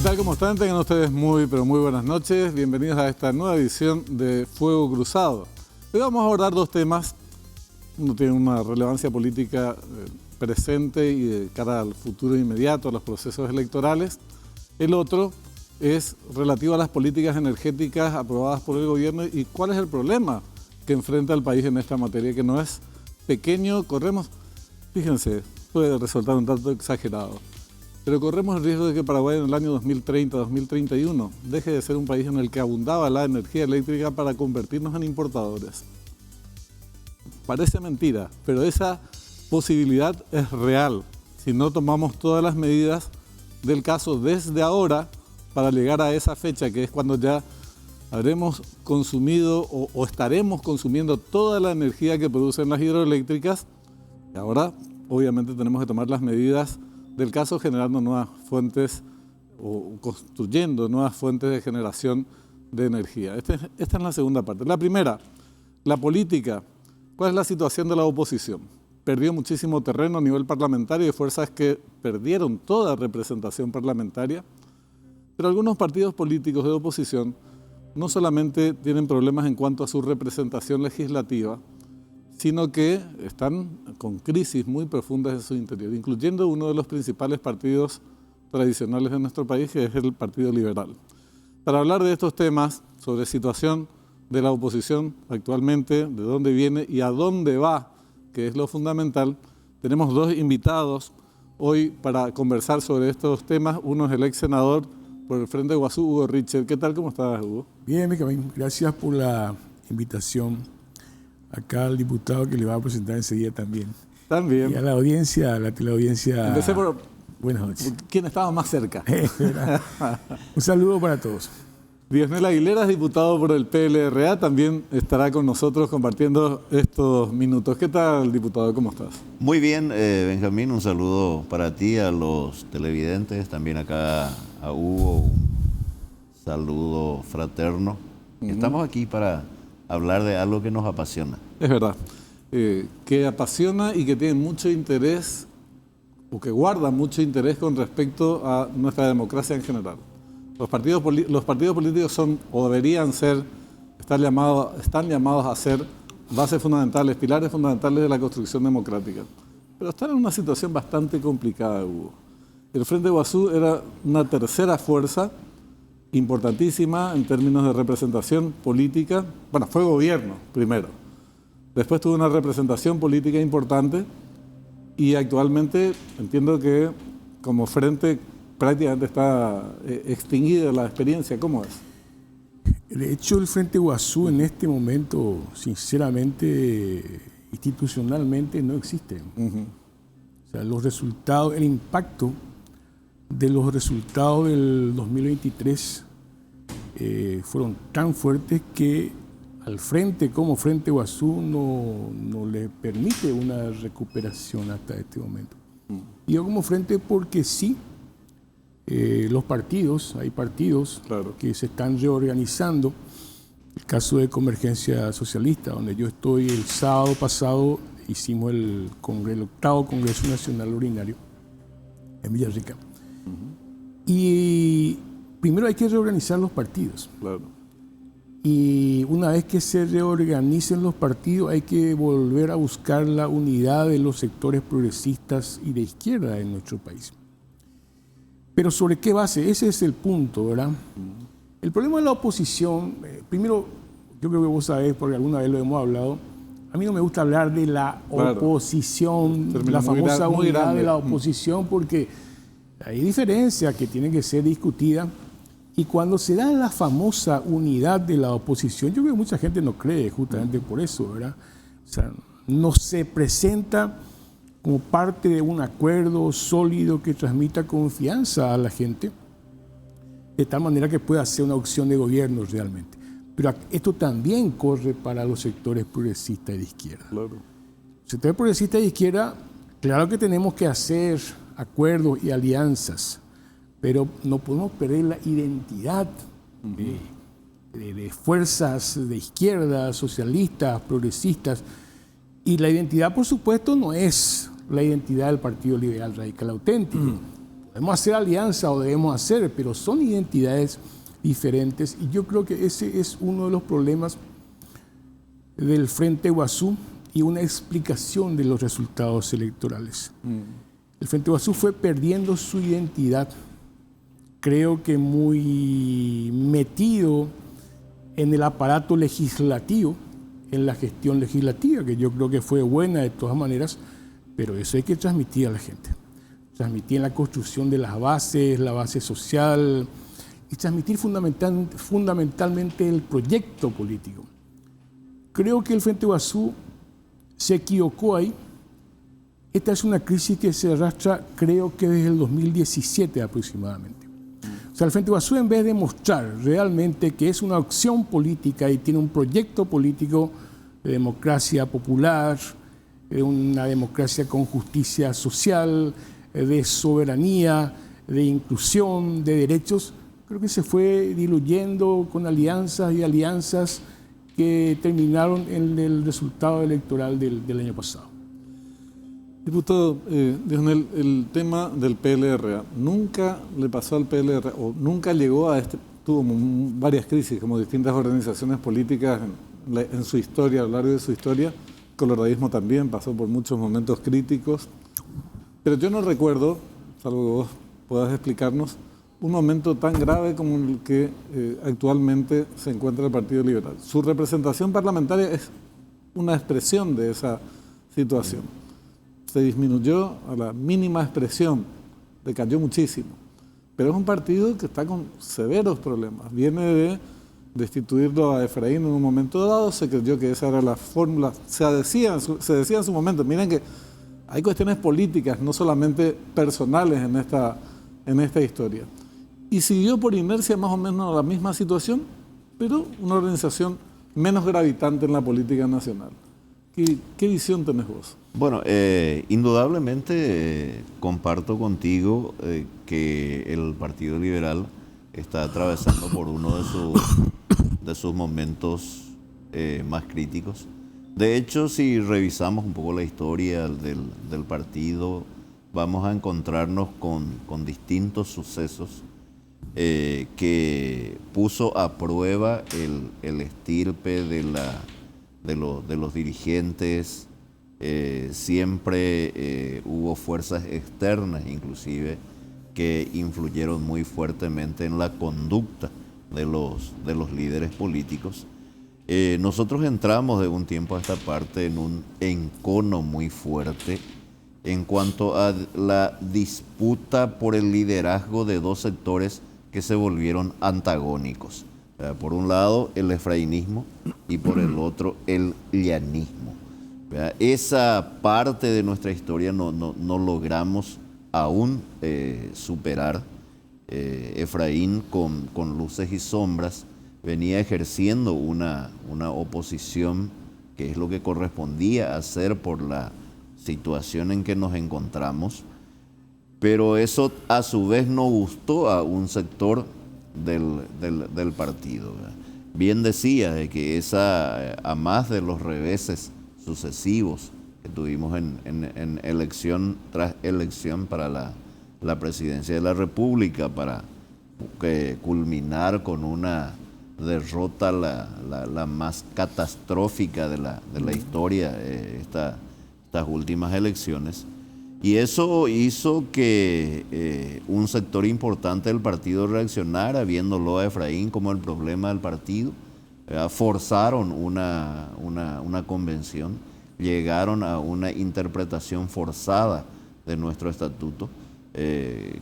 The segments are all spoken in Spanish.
tal? ¿Cómo están? Tengan ustedes muy buenas noches. Bienvenidos a esta nueva edición de Fuego Cruzado. Hoy vamos a abordar dos temas. Uno tiene una relevancia política presente y de cara al futuro inmediato, a los procesos electorales. El otro es relativo a las políticas energéticas aprobadas por el gobierno y cuál es el problema que enfrenta el país en esta materia, que no es pequeño. Fíjense, puede resultar un tanto exagerado, pero corremos el riesgo de que Paraguay en el año 2030-2031 deje de ser un país en el que abundaba la energía eléctrica para convertirnos en importadores. Parece mentira, pero esa posibilidad es real si no tomamos todas las medidas del caso desde ahora para llegar a esa fecha, que es cuando ya habremos consumido o estaremos consumiendo toda la energía que producen las hidroeléctricas. Y ahora, obviamente, tenemos que tomar las medidas del caso generando nuevas fuentes o construyendo nuevas fuentes de generación de energía. Esta es la segunda parte. La primera, la política. ¿Cuál es la situación de la oposición? Perdió muchísimo terreno a nivel parlamentario y fuerzas que perdieron toda representación parlamentaria. Pero algunos partidos políticos de oposición no solamente tienen problemas en cuanto a su representación legislativa, sino que están con crisis muy profundas en su interior, incluyendo uno de los principales partidos tradicionales de nuestro país, que es el Partido Liberal. Para hablar de estos temas, sobre situación de la oposición actualmente, de dónde viene y a dónde va, que es lo fundamental, tenemos dos invitados hoy para conversar sobre estos temas. Uno es el ex senador por el Frente de Guazú, Hugo Richert. ¿Qué tal? ¿Cómo estás, Hugo? Bien, Benjamín. Gracias por la invitación. Acá al diputado que le va a presentar enseguida también. También. Y a la audiencia, a la teleaudiencia. Empecé por buenas noches. ¿Quién estaba más cerca? Un saludo para todos. Diosnel Aguilera, diputado por el PLRA, también estará con nosotros compartiendo estos minutos. ¿Qué tal, diputado? ¿Cómo estás? Muy bien, Benjamín, un saludo para ti, a los televidentes, también acá a Hugo, un saludo fraterno. Estamos aquí para hablar de algo que nos apasiona. Es verdad, que apasiona y que tiene mucho interés, o que guarda mucho interés con respecto a nuestra democracia en general. Los partidos políticos son, o deberían ser, están llamados a ser bases fundamentales, pilares fundamentales de la construcción democrática. Pero están en una situación bastante complicada, Hugo. El Frente de Guazú era una tercera fuerza importantísima en términos de representación política. Bueno, fue gobierno primero. Después tuvo una representación política importante y actualmente entiendo que como frente prácticamente está extinguida la experiencia. ¿Cómo es? De hecho, el Frente Guazú en este momento, sinceramente, institucionalmente no existe. O sea, los resultados, el impacto de los resultados del 2023 fueron tan fuertes que al frente, como Frente Guazú, no le permite una recuperación hasta este momento. Y yo como frente porque sí, hay partidos claro, que se están reorganizando. El caso de Convergencia Socialista, donde yo estoy, el sábado pasado hicimos el 8º Congreso Nacional Ordinario en Villarrica. Y primero hay que reorganizar los partidos. Claro. Y una vez que se reorganicen los partidos, hay que volver a buscar la unidad de los sectores progresistas y de izquierda en nuestro país. Pero ¿sobre qué base? Ese es el punto, ¿verdad? El problema de la oposición, primero, yo creo que vos sabés, porque alguna vez lo hemos hablado, a mí no me gusta hablar de la oposición, la famosa unidad de la oposición, porque hay diferencias que tienen que ser discutidas. Y cuando se da la famosa unidad de la oposición, yo creo que mucha gente no cree justamente por eso, ¿verdad? O sea, no se presenta como parte de un acuerdo sólido que transmita confianza a la gente, de tal manera que pueda hacer una opción de gobierno realmente. Pero esto también corre para los sectores progresistas y de izquierda. Claro. Los sectores progresistas y de izquierda, claro que tenemos que hacer acuerdos y alianzas, pero no podemos perder la identidad de fuerzas de izquierda, socialistas, progresistas. Y la identidad, por supuesto, no es la identidad del Partido Liberal Radical Auténtico. Podemos hacer alianza o debemos hacer, pero son identidades diferentes y yo creo que ese es uno de los problemas del Frente Guazú y una explicación de los resultados electorales. El Frente Guazú fue perdiendo su identidad, creo que muy metido en el aparato legislativo, en la gestión legislativa, que yo creo que fue buena de todas maneras, pero eso hay que transmitir a la gente. Transmitir en la construcción de las bases, la base social, y transmitir fundamentalmente el proyecto político. Creo que el Frente Guazú se equivocó ahí. Esta es una crisis que se arrastra, creo que desde el 2017 aproximadamente. O sea, el Frente Guazú, en vez de mostrar realmente que es una opción política y tiene un proyecto político de democracia popular, de una democracia con justicia social, de soberanía, de inclusión, de derechos, creo que se fue diluyendo con alianzas y alianzas que terminaron en el resultado electoral del año pasado. Diputado, Diosnel, el tema del PLRA, ¿nunca le pasó al PLRA o nunca llegó a tuvo varias crisis, como distintas organizaciones políticas en su historia, a lo largo de su historia? El coloradismo también pasó por muchos momentos críticos, pero yo no recuerdo, salvo que vos puedas explicarnos, un momento tan grave como el que actualmente se encuentra el Partido Liberal. Su representación parlamentaria es una expresión de esa situación. Se disminuyó a la mínima expresión, decayó muchísimo. Pero es un partido que está con severos problemas. Viene de destituirlo a Efraín en un momento dado, se creyó que esa era la fórmula, se decía en su momento. Miren que hay cuestiones políticas, no solamente personales en esta historia. Y siguió por inercia más o menos la misma situación, pero una organización menos gravitante en la política nacional. ¿Qué visión tenés vos? Bueno, indudablemente comparto contigo que el Partido Liberal está atravesando por uno de sus momentos más críticos. De hecho, si revisamos un poco la historia del partido, vamos a encontrarnos con distintos sucesos que puso a prueba el estirpe de los dirigentes. Siempre hubo fuerzas externas, inclusive, que influyeron muy fuertemente en la conducta de los líderes políticos. Nosotros entramos de un tiempo a esta parte en un encono muy fuerte en cuanto a la disputa por el liderazgo de dos sectores que se volvieron antagónicos. Por un lado, el efrainismo y por el otro, el llanismo. Esa parte de nuestra historia no logramos aún superar. Efraín, con luces y sombras, venía ejerciendo una oposición que es lo que correspondía hacer por la situación en que nos encontramos, pero eso a su vez no gustó a un sector del partido. Bien decía de que a más de los reveses sucesivos que tuvimos en elección tras elección para la presidencia de la República, para culminar con una derrota la más catastrófica de la historia, estas últimas elecciones. Y eso hizo que un sector importante del partido reaccionara, viéndolo a Efraín como el problema del partido. Forzaron una convención, llegaron a una interpretación forzada de nuestro estatuto,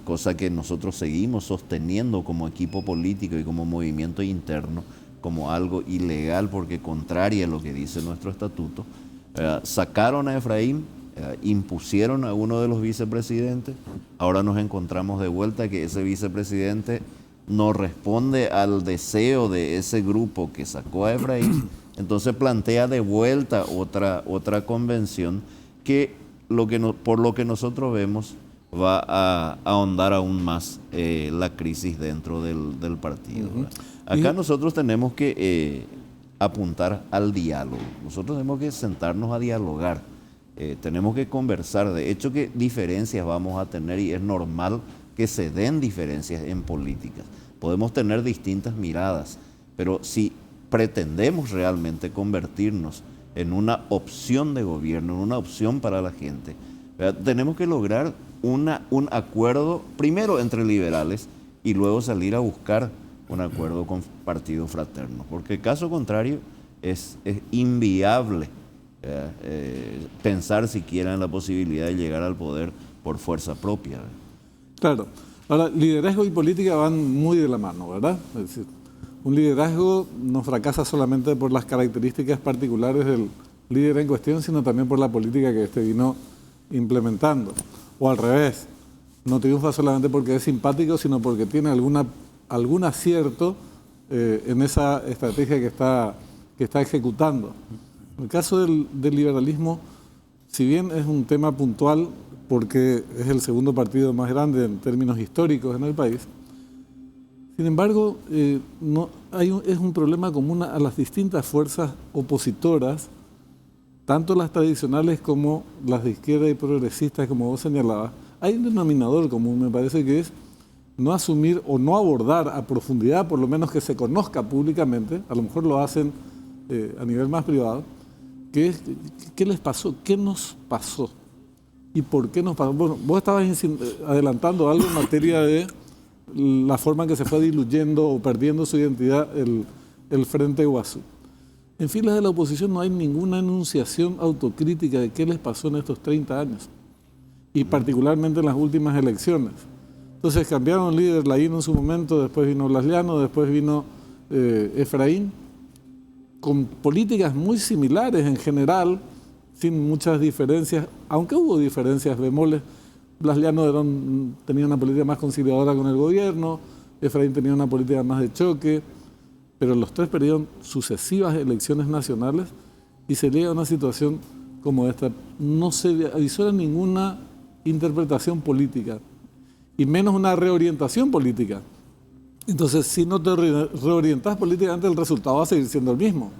cosa que nosotros seguimos sosteniendo como equipo político y como movimiento interno como algo ilegal porque contraria a lo que dice nuestro estatuto. Sacaron a Efraín, impusieron a uno de los vicepresidentes. Ahora nos encontramos de vuelta que ese vicepresidente no responde al deseo de ese grupo que sacó a Efraín. Entonces plantea de vuelta otra convención que, por lo que nosotros vemos, va a ahondar aún más la crisis dentro del partido. Acá nosotros tenemos que apuntar al diálogo. Nosotros tenemos que sentarnos a dialogar. Tenemos que conversar. De hecho, que diferencias vamos a tener y es normal que se den diferencias en políticas. Podemos tener distintas miradas, pero si pretendemos realmente convertirnos en una opción de gobierno, en una opción para la gente, ¿verdad?, tenemos que lograr un acuerdo primero entre liberales y luego salir a buscar un acuerdo con partidos fraternos, porque caso contrario es inviable pensar siquiera en la posibilidad de llegar al poder por fuerza propia, ¿verdad? Claro. Ahora, liderazgo y política van muy de la mano, ¿verdad? Es decir, un liderazgo no fracasa solamente por las características particulares del líder en cuestión, sino también por la política que éste vino implementando. O al revés, no triunfa solamente porque es simpático, sino porque tiene algún acierto en esa estrategia que está ejecutando. En el caso del liberalismo, si bien es un tema puntual, porque es el segundo partido más grande en términos históricos en el país, sin embargo, es un problema común a las distintas fuerzas opositoras, tanto las tradicionales como las de izquierda y progresistas, como vos señalabas. Hay un denominador común, me parece, que es no asumir o no abordar a profundidad, por lo menos que se conozca públicamente, a lo mejor lo hacen a nivel más privado, que es qué les pasó, qué nos pasó y por qué nos pasó. Bueno, vos estabas adelantando algo en materia de la forma en que se fue diluyendo o perdiendo su identidad el Frente Guasú. En filas de la oposición no hay ninguna enunciación autocrítica de qué les pasó en estos 30 años, y particularmente en las últimas elecciones. Entonces cambiaron líder Laín en su momento, después vino Blas Llano, después vino Efraín, con políticas muy similares en general, sin muchas diferencias, aunque hubo diferencias bemoles. Blas Llano tenía una política más conciliadora con el gobierno, Efraín tenía una política más de choque, pero los tres perdieron sucesivas elecciones nacionales y se llega a una situación como esta. No se avisó ninguna interpretación política, y menos una reorientación política. Entonces, si no te reorientas políticamente, el resultado va a seguir siendo el mismo,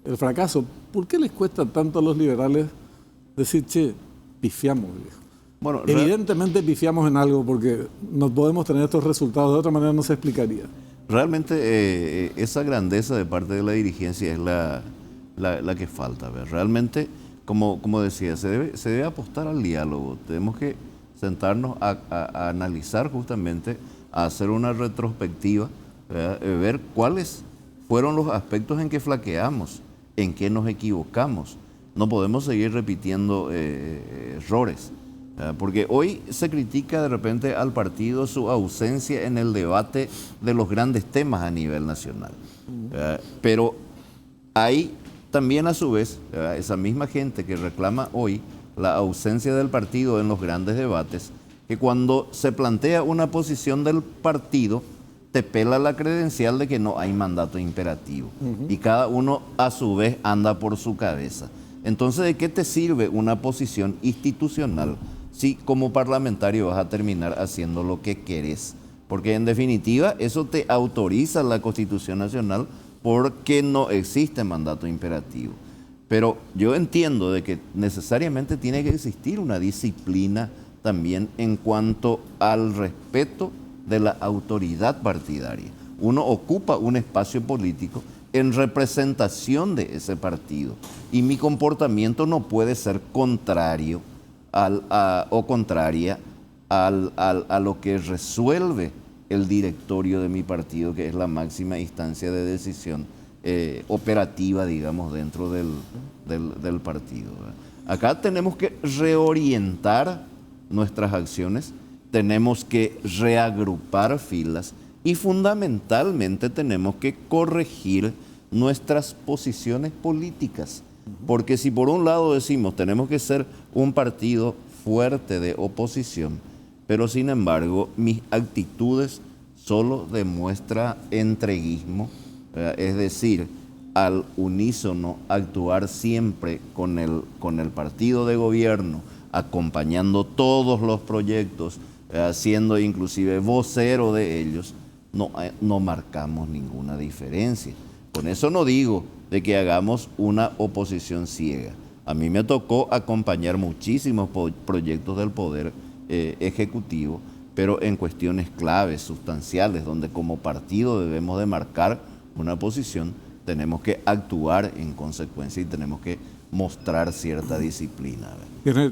el fracaso. ¿Por qué les cuesta tanto a los liberales decir, che, pifiamos, viejo? Bueno, evidentemente pifiamos en algo, porque no podemos tener estos resultados, de otra manera no se explicaría. Realmente esa grandeza de parte de la dirigencia es la que falta. ¿Ver? Realmente, como decía, se debe apostar al diálogo. Tenemos que sentarnos a analizar justamente, a hacer una retrospectiva, ver cuáles fueron los aspectos en que flaqueamos, en que nos equivocamos. No podemos seguir repitiendo errores. Porque hoy se critica de repente al partido su ausencia en el debate de los grandes temas a nivel nacional. Pero hay también a su vez esa misma gente que reclama hoy la ausencia del partido en los grandes debates, que cuando se plantea una posición del partido te pela la credencial de que no hay mandato imperativo. Y cada uno a su vez anda por su cabeza. Entonces, ¿de qué te sirve una posición institucional si como parlamentario vas a terminar haciendo lo que querés? Porque en definitiva eso te autoriza la Constitución Nacional, porque no existe mandato imperativo. Pero yo entiendo de que necesariamente tiene que existir una disciplina también en cuanto al respeto de la autoridad partidaria. Uno ocupa un espacio político en representación de ese partido, y mi comportamiento no puede ser contrario o contraria a lo que resuelve el directorio de mi partido, que es la máxima instancia de decisión operativa, digamos, dentro del partido. ¿Verdad? Acá tenemos que reorientar nuestras acciones, tenemos que reagrupar filas y fundamentalmente tenemos que corregir nuestras posiciones políticas. Porque si por un lado decimos tenemos que ser un partido fuerte de oposición, pero sin embargo mis actitudes solo demuestran entreguismo, es decir, al unísono actuar siempre con el partido de gobierno, acompañando todos los proyectos, siendo inclusive vocero de ellos, no marcamos ninguna diferencia. Con eso no digo de que hagamos una oposición ciega. A mí me tocó acompañar muchísimos proyectos del Poder Ejecutivo pero en cuestiones claves, sustanciales, donde como partido debemos de marcar una posición, tenemos que actuar en consecuencia y tenemos que mostrar cierta disciplina.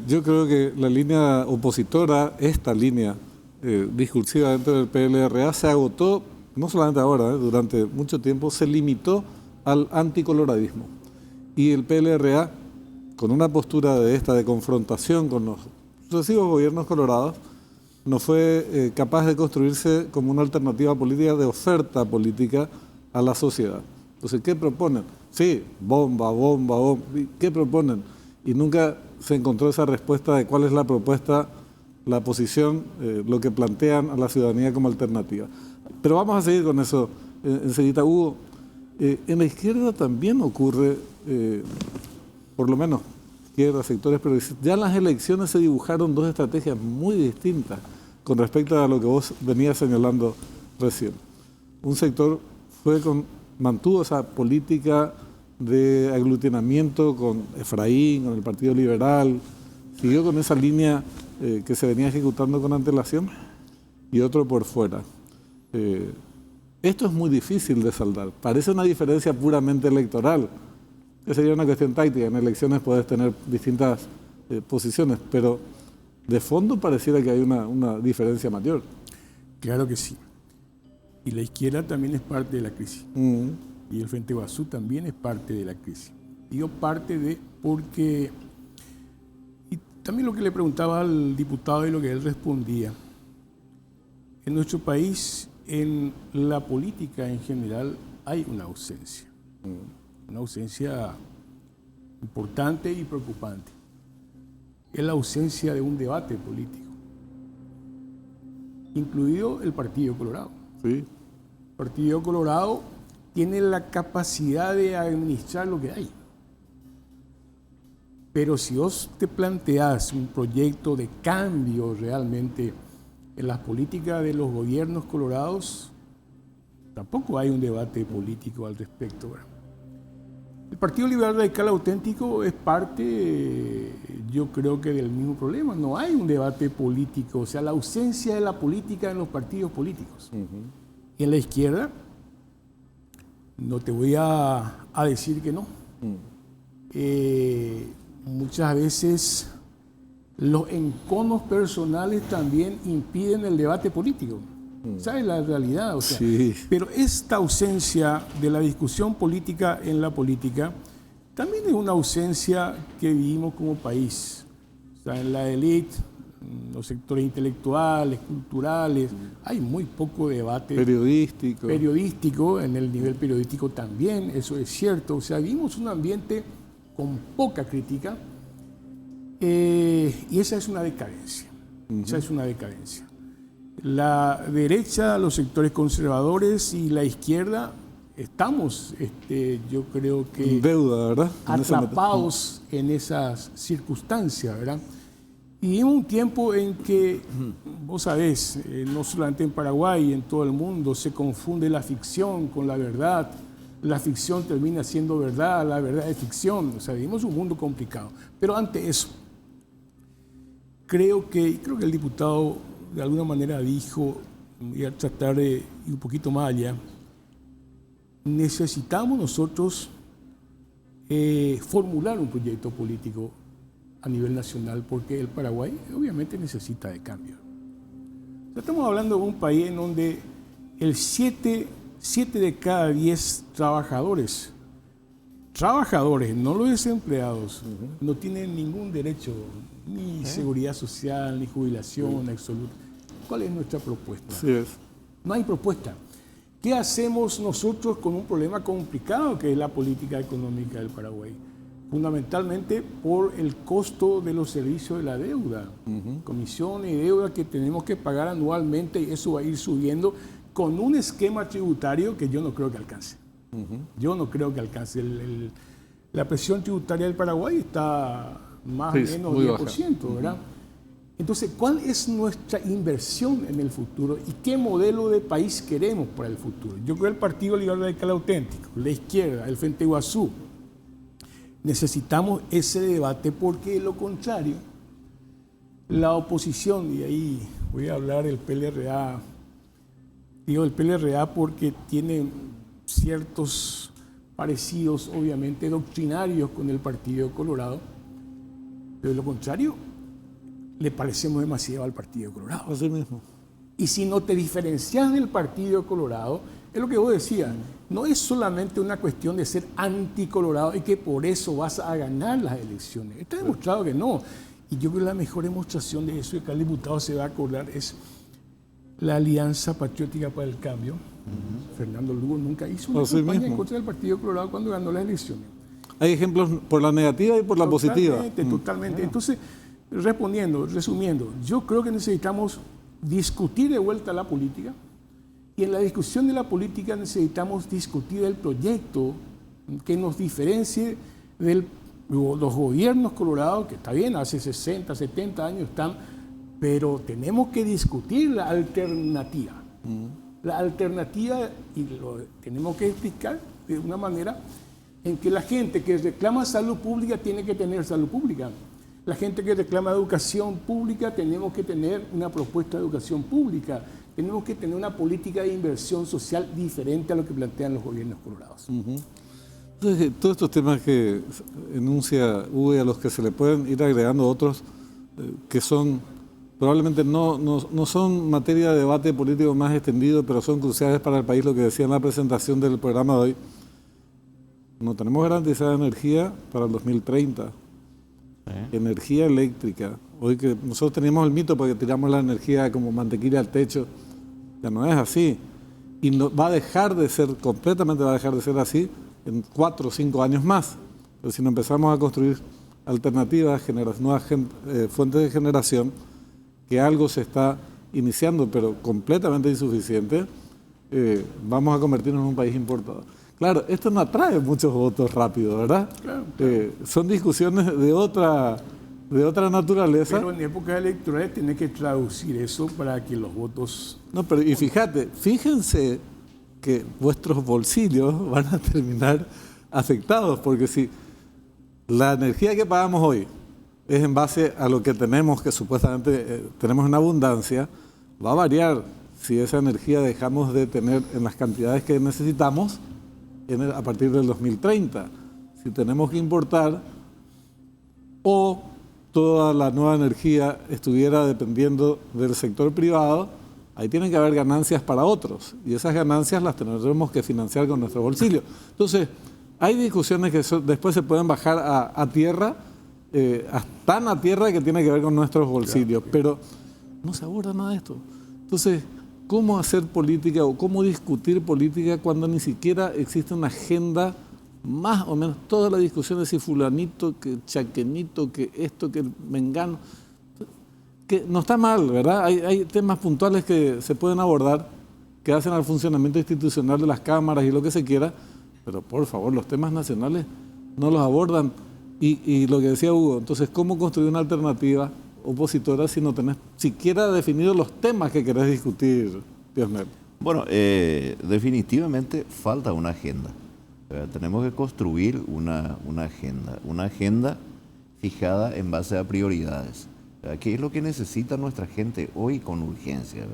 Yo creo que la línea opositora, esta línea discursiva dentro del PLRA se agotó, no solamente ahora, durante mucho tiempo se limitó al anticoloradismo. Y el PLRA, con una postura de confrontación con los sucesivos gobiernos colorados, no fue capaz de construirse como una alternativa política, de oferta política a la sociedad. Entonces, ¿qué proponen? Sí, bomba, bomba, bomba. ¿Qué proponen? Y nunca se encontró esa respuesta de cuál es la propuesta, la posición, lo que plantean a la ciudadanía como alternativa. Pero vamos a seguir con eso enseguida. Hugo, en la izquierda también ocurre, por lo menos izquierda, sectores progresistas, ya en las elecciones se dibujaron dos estrategias muy distintas con respecto a lo que vos venías señalando recién. Un sector mantuvo esa política de aglutinamiento con Efraín, con el Partido Liberal, siguió con esa línea que se venía ejecutando con antelación, y otro por fuera. Esto es muy difícil de saldar. Parece una diferencia puramente electoral, que sería una cuestión táctica. En elecciones puedes tener distintas posiciones, pero de fondo pareciera que hay una diferencia mayor. Claro que sí. Y la izquierda también es parte de la crisis. Y el Frente Guazú también es parte de la crisis. Digo parte de porque... Y también lo que le preguntaba al diputado y lo que él respondía. En nuestro país, en la política en general, hay una ausencia. Una ausencia importante y preocupante. Es la ausencia de un debate político, incluido el Partido Colorado. Sí. El Partido Colorado tiene la capacidad de administrar lo que hay. Pero si vos te planteás un proyecto de cambio realmente en las políticas de los gobiernos colorados, tampoco hay un debate político al respecto, ¿verdad? El Partido Liberal Radical Auténtico es parte, yo creo que del mismo problema. No hay un debate político, o sea, la ausencia de la política en los partidos políticos. Y en la izquierda, no te voy a decir que no. Muchas veces los enconos personales también impiden el debate político. ¿Sabes la realidad? O sea, sí. Pero esta ausencia de la discusión política en la política también es una ausencia que vivimos como país. O sea, en la élite, los sectores intelectuales, culturales, hay muy poco debate. Periodístico, en el nivel periodístico también, eso es cierto. O sea, vivimos un ambiente con poca crítica y esa es una decadencia. Esa es una decadencia. La derecha, los sectores conservadores y la izquierda estamos, yo creo que en deuda, ¿verdad? atrapados en esas circunstancias, ¿verdad? Y en un tiempo en que, vos sabés, no solamente en Paraguay, en todo el mundo, se confunde la ficción con la verdad. La ficción termina siendo verdad, la verdad es ficción. O sea, vivimos un mundo complicado. Pero ante eso, creo que el diputado de alguna manera dijo, voy a tratar de ir un poquito más allá, necesitamos nosotros formular un proyecto político a nivel nacional, porque el Paraguay obviamente necesita de cambio. Estamos hablando de un país en donde el 7 de cada 10 trabajadores, no los desempleados, no tienen ningún derecho, ni seguridad social, ni jubilación absoluta. ¿Cuál es nuestra propuesta? Sí es. No hay propuesta. ¿Qué hacemos nosotros con un problema complicado que es la política económica del Paraguay? Fundamentalmente por el costo de los servicios de la deuda, comisiones y deuda que tenemos que pagar anualmente, y eso va a ir subiendo con un esquema tributario que yo no creo que alcance. Yo no creo que alcance. La presión tributaria del Paraguay está más o menos 10%, ¿verdad? Entonces, ¿cuál es nuestra inversión en el futuro y qué modelo de país queremos para el futuro? Yo creo que el Partido Liberal Radical Auténtico, la izquierda, el Frente Guazú, necesitamos ese debate, porque de lo contrario, la oposición, y ahí voy a hablar del PLRA. Digo el PLRA porque tiene ciertos parecidos, obviamente, doctrinarios con el Partido Colorado, pero de lo contrario, le parecemos demasiado al Partido Colorado. Así mismo. Y si no te diferencias del Partido Colorado, es lo que vos decías, no es solamente una cuestión de ser anticolorado y que por eso vas a ganar las elecciones. Está demostrado que no. Y yo creo que la mejor demostración de eso, y que el diputado se va a acordar, es la Alianza Patriótica para el Cambio. Fernando Lugo nunca hizo una campaña en contra del Partido Colorado cuando ganó las elecciones. Hay ejemplos por la negativa y por la positiva. Totalmente. Entonces, resumiendo, yo creo que necesitamos discutir de vuelta la política, y en la discusión de la política necesitamos discutir el proyecto que nos diferencie de los gobiernos colorados, que está bien, hace 60, 70 años están, pero tenemos que discutir la alternativa. La alternativa, y lo tenemos que explicar de una manera en que la gente que reclama salud pública tiene que tener salud pública. La gente que reclama educación pública, tenemos que tener una propuesta de educación pública. Tenemos que tener una política de inversión social diferente a lo que plantean los gobiernos colorados. Entonces, todos estos temas que enuncia Hugo y a los que se le pueden ir agregando otros que son, probablemente no son materia de debate político más extendido, pero son cruciales para el país, lo que decía en la presentación del programa de hoy. No tenemos garantizada energía para el 2030. Energía eléctrica. Hoy que nosotros teníamos el mito porque tiramos la energía como mantequilla al techo, ya no es así. Y va a dejar de ser, completamente va a dejar de ser así en 4 o 5 años más. Pero si no empezamos a construir alternativas, nuevas fuentes de generación, que algo se está iniciando, pero completamente insuficiente, vamos a convertirnos en un país importador. Claro, esto no atrae muchos votos rápido, ¿verdad? Claro. Son discusiones de otra naturaleza. Pero en épocas electorales tiene que traducir eso para que los votos... No, pero y fíjense que vuestros bolsillos van a terminar afectados, porque si la energía que pagamos hoy es en base a lo que tenemos, que supuestamente tenemos en abundancia, va a variar si esa energía dejamos de tener en las cantidades que necesitamos a partir del 2030. Si tenemos que importar o toda la nueva energía estuviera dependiendo del sector privado, ahí tienen que haber ganancias para otros y esas ganancias las tendremos que financiar con nuestro bolsillo. Entonces, hay discusiones que después se pueden bajar a tierra, tan a tierra que tiene que ver con nuestros bolsillos, pero no se aborda nada de esto. Entonces, ¿cómo hacer política o cómo discutir política cuando ni siquiera existe una agenda, más o menos toda la discusión de si fulanito, que chaquenito, que esto, que mengano, que no está mal, ¿verdad? Hay temas puntuales que se pueden abordar, que hacen al funcionamiento institucional de las cámaras y lo que se quiera, pero por favor, los temas nacionales no los abordan. Y lo que decía Hugo, entonces, ¿cómo construir una alternativa opositora si no tenés siquiera definido los temas que querés discutir, Diosmel? Bueno, definitivamente falta una agenda. Tenemos que construir una agenda fijada en base a prioridades. ¿Qué es lo que necesita nuestra gente hoy con urgencia?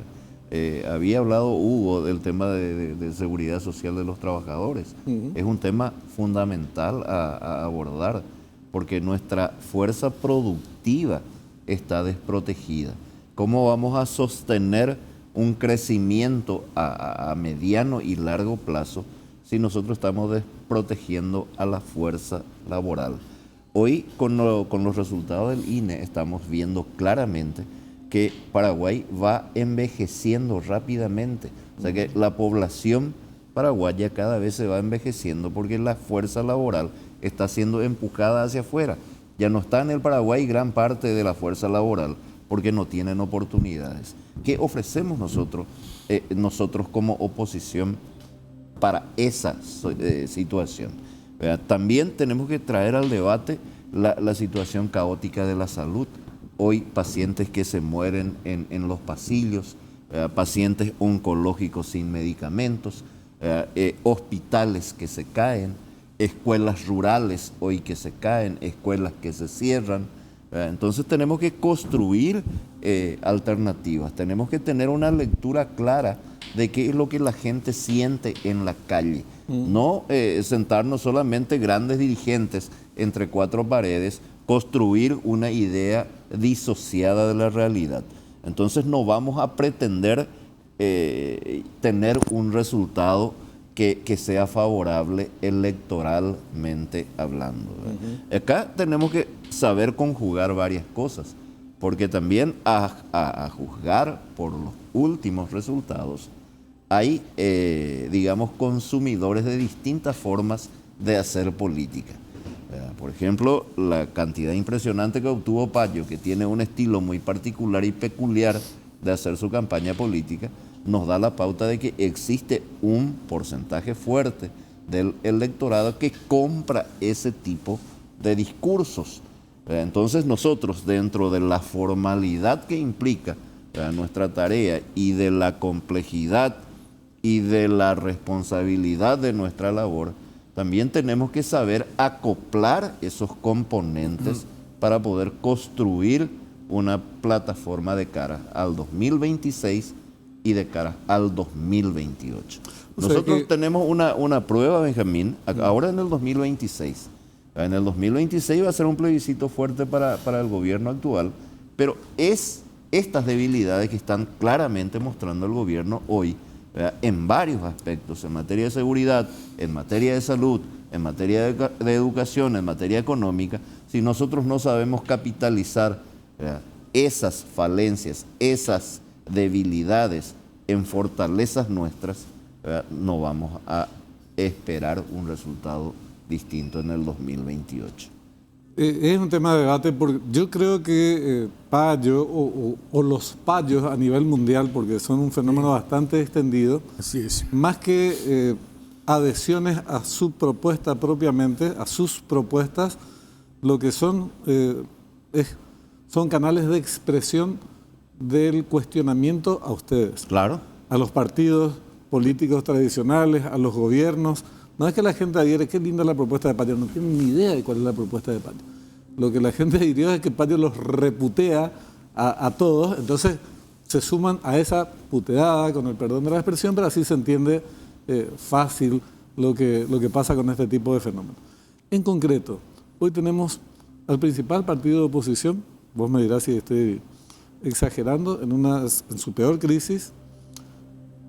Había hablado Hugo del tema de seguridad social de los trabajadores. Es un tema fundamental a abordar porque nuestra fuerza productiva está desprotegida. ¿Cómo vamos a sostener un crecimiento a mediano y largo plazo si nosotros estamos desprotegiendo a la fuerza laboral? Hoy, con los resultados del INE, estamos viendo claramente que Paraguay va envejeciendo rápidamente. O sea que la población paraguaya cada vez se va envejeciendo porque la fuerza laboral está siendo empujada hacia afuera. Ya no está en el Paraguay gran parte de la fuerza laboral porque no tienen oportunidades. ¿Qué ofrecemos nosotros como oposición para esa situación? También tenemos que traer al debate la situación caótica de la salud. Hoy pacientes que se mueren en los pasillos, pacientes oncológicos sin medicamentos, hospitales que se caen, escuelas rurales hoy que se caen, escuelas que se cierran. ¿verdad? Entonces tenemos que construir alternativas, tenemos que tener una lectura clara de qué es lo que la gente siente en la calle. No sentarnos solamente grandes dirigentes entre cuatro paredes, construir una idea disociada de la realidad. Entonces no vamos a pretender tener un resultado que sea favorable electoralmente hablando. Acá tenemos que saber conjugar varias cosas, porque también a juzgar por los últimos resultados hay, digamos, consumidores de distintas formas de hacer política. Por ejemplo, la cantidad impresionante que obtuvo Payo, que tiene un estilo muy particular y peculiar de hacer su campaña política, nos da la pauta de que existe un porcentaje fuerte del electorado que compra ese tipo de discursos. Entonces nosotros, dentro de la formalidad que implica nuestra tarea y de la complejidad y de la responsabilidad de nuestra labor, también tenemos que saber acoplar esos componentes para poder construir una plataforma de cara al 2026 y de cara al 2028. Nosotros tenemos una prueba, Benjamín, ahora en el 2026. En el 2026 va a ser un plebiscito fuerte para el gobierno actual, pero es estas debilidades que están claramente mostrando el gobierno hoy, ¿verdad?, en varios aspectos, en materia de seguridad, en materia de salud, en materia de educación, en materia económica. Si nosotros no sabemos capitalizar, ¿verdad?, esas falencias, esas debilidades en fortalezas nuestras, ¿verdad?, no vamos a esperar un resultado distinto en el 2028. Es un tema de debate porque yo creo que Payo o los payos a nivel mundial, porque son un fenómeno bastante extendido, Así es. más que adhesiones a su propuesta propiamente, a sus propuestas, lo que son canales de expresión del cuestionamiento a ustedes. Claro. A los partidos políticos tradicionales, a los gobiernos. No es que la gente adhiere, qué linda la propuesta de Payo, no tienen ni idea de cuál es la propuesta de Payo. Lo que la gente diría es que Payo los reputea a todos, entonces se suman a esa puteada, con el perdón de la expresión, pero así se entiende fácil lo que pasa con este tipo de fenómenos. En concreto, hoy tenemos al principal partido de oposición, vos me dirás si estoy exagerando, en su peor crisis,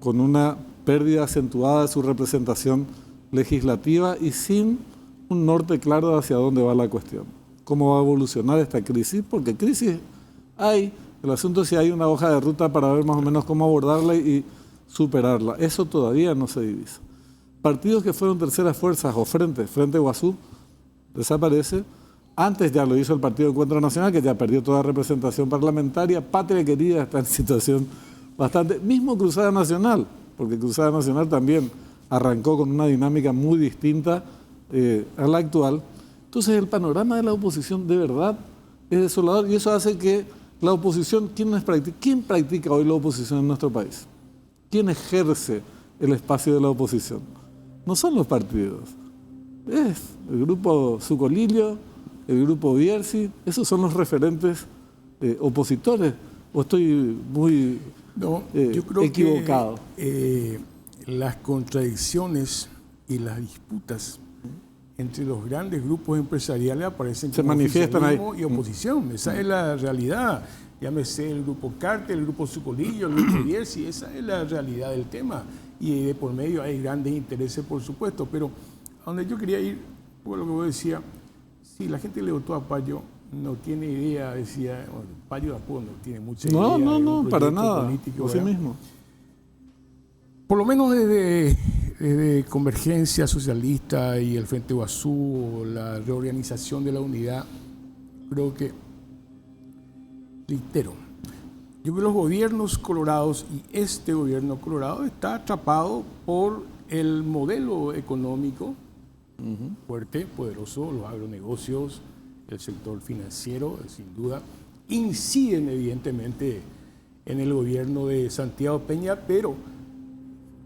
con una pérdida acentuada de su representación legislativa y sin un norte claro hacia dónde va la cuestión. ¿Cómo va a evolucionar esta crisis? Porque crisis hay, el asunto es si hay una hoja de ruta para ver más o menos cómo abordarla y superarla. Eso todavía no se divisa. Partidos que fueron terceras fuerzas o Frente Guazú, desaparece. Antes ya lo hizo el Partido Encuentro Nacional, que ya perdió toda representación parlamentaria. Patria Querida está en situación bastante... Mismo Cruzada Nacional, porque Cruzada Nacional también arrancó con una dinámica muy distinta a la actual. Entonces el panorama de la oposición de verdad es desolador y eso hace que la oposición, ¿quién practica hoy la oposición en nuestro país? ¿Quién ejerce el espacio de la oposición? No son los partidos, es el grupo Zucolillo, el grupo Bierzi, esos son los referentes opositores, o estoy muy yo creo equivocado. Que las contradicciones y las disputas entre los grandes grupos empresariales aparecen se como manifiestan ahí y oposición. Esa es la realidad. Llámese el grupo Cártel, el grupo Zucolillo, el grupo Bierzi, esa es la realidad del tema. Y de por medio hay grandes intereses, por supuesto. Pero a donde yo quería ir, por lo que vos decías, si la gente le votó a Payo, no tiene idea, decía, bueno, Payo tampoco no tiene mucha idea. No, para nada, por sí mismo. Por lo menos desde Convergencia Socialista y el Frente Guazú, la reorganización de la unidad, creo que, reitero, yo creo que los gobiernos colorados y este gobierno colorado está atrapado por el modelo económico fuerte, poderoso, los agronegocios, el sector financiero, sin duda, inciden evidentemente en el gobierno de Santiago Peña, pero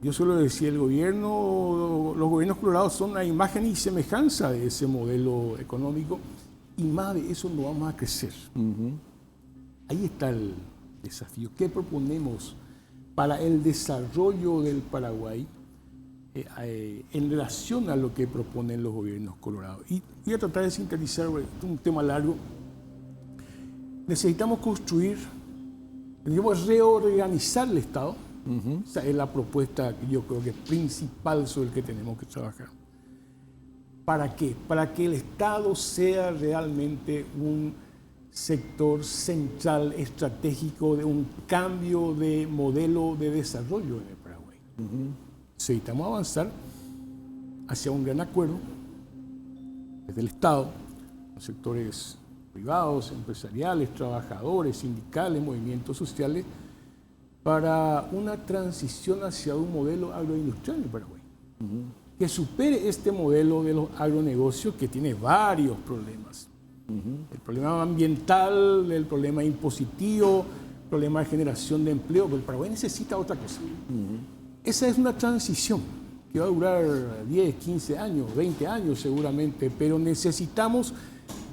yo suelo decir, los gobiernos colorados son una imagen y semejanza de ese modelo económico y más de eso no vamos a crecer. Ahí está el desafío. ¿Qué proponemos para el desarrollo del Paraguay en relación a lo que proponen los gobiernos colorados? Y voy a tratar de sintetizar un tema largo. Necesitamos reorganizar el Estado. Esa es la propuesta que yo creo que es principal sobre la que tenemos que trabajar. ¿Para qué? Para que el Estado sea realmente un sector central, estratégico de un cambio de modelo de desarrollo en el Paraguay. Necesitamos avanzar hacia un gran acuerdo desde el Estado, los sectores privados, empresariales, trabajadores, sindicales, movimientos sociales, para una transición hacia un modelo agroindustrial en el Paraguay, que supere este modelo de los agronegocios que tiene varios problemas. El problema ambiental, el problema impositivo, el problema de generación de empleo, pero el Paraguay necesita otra cosa. Esa es una transición que va a durar 10, 15 años, 20 años seguramente, pero necesitamos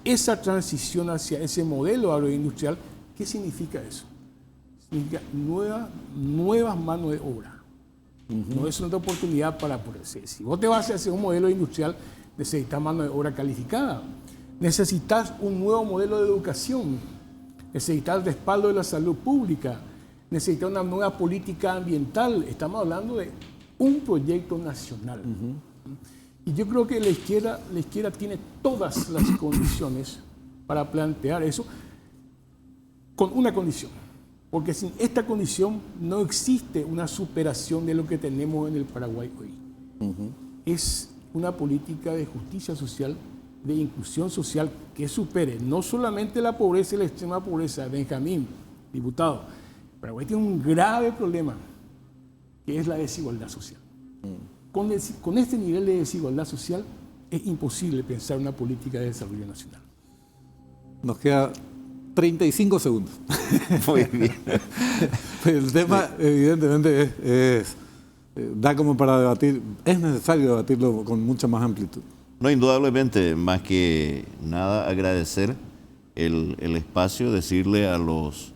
esa transición hacia ese modelo agroindustrial. ¿Qué significa eso? Significa nuevas manos de obra. No es una oportunidad para ponerse. Si vos te vas a hacer un modelo industrial, necesitas mano de obra calificada. Necesitas un nuevo modelo de educación, necesitas el respaldo de la salud pública, necesitas una nueva política ambiental. Estamos hablando de un proyecto nacional. Y yo creo que la izquierda tiene todas las condiciones para plantear eso, con una condición. Porque sin esta condición no existe una superación de lo que tenemos en el Paraguay hoy. Es una política de justicia social, de inclusión social que supere no solamente la pobreza y la extrema pobreza. Benjamín, diputado, Paraguay tiene un grave problema, que es la desigualdad social. Con este nivel de desigualdad social es imposible pensar una política de desarrollo nacional. Nos queda 35 segundos. Muy bien. El tema, evidentemente, da como para debatir. Es necesario debatirlo con mucha más amplitud. No, indudablemente, más que nada agradecer el espacio, decirle a los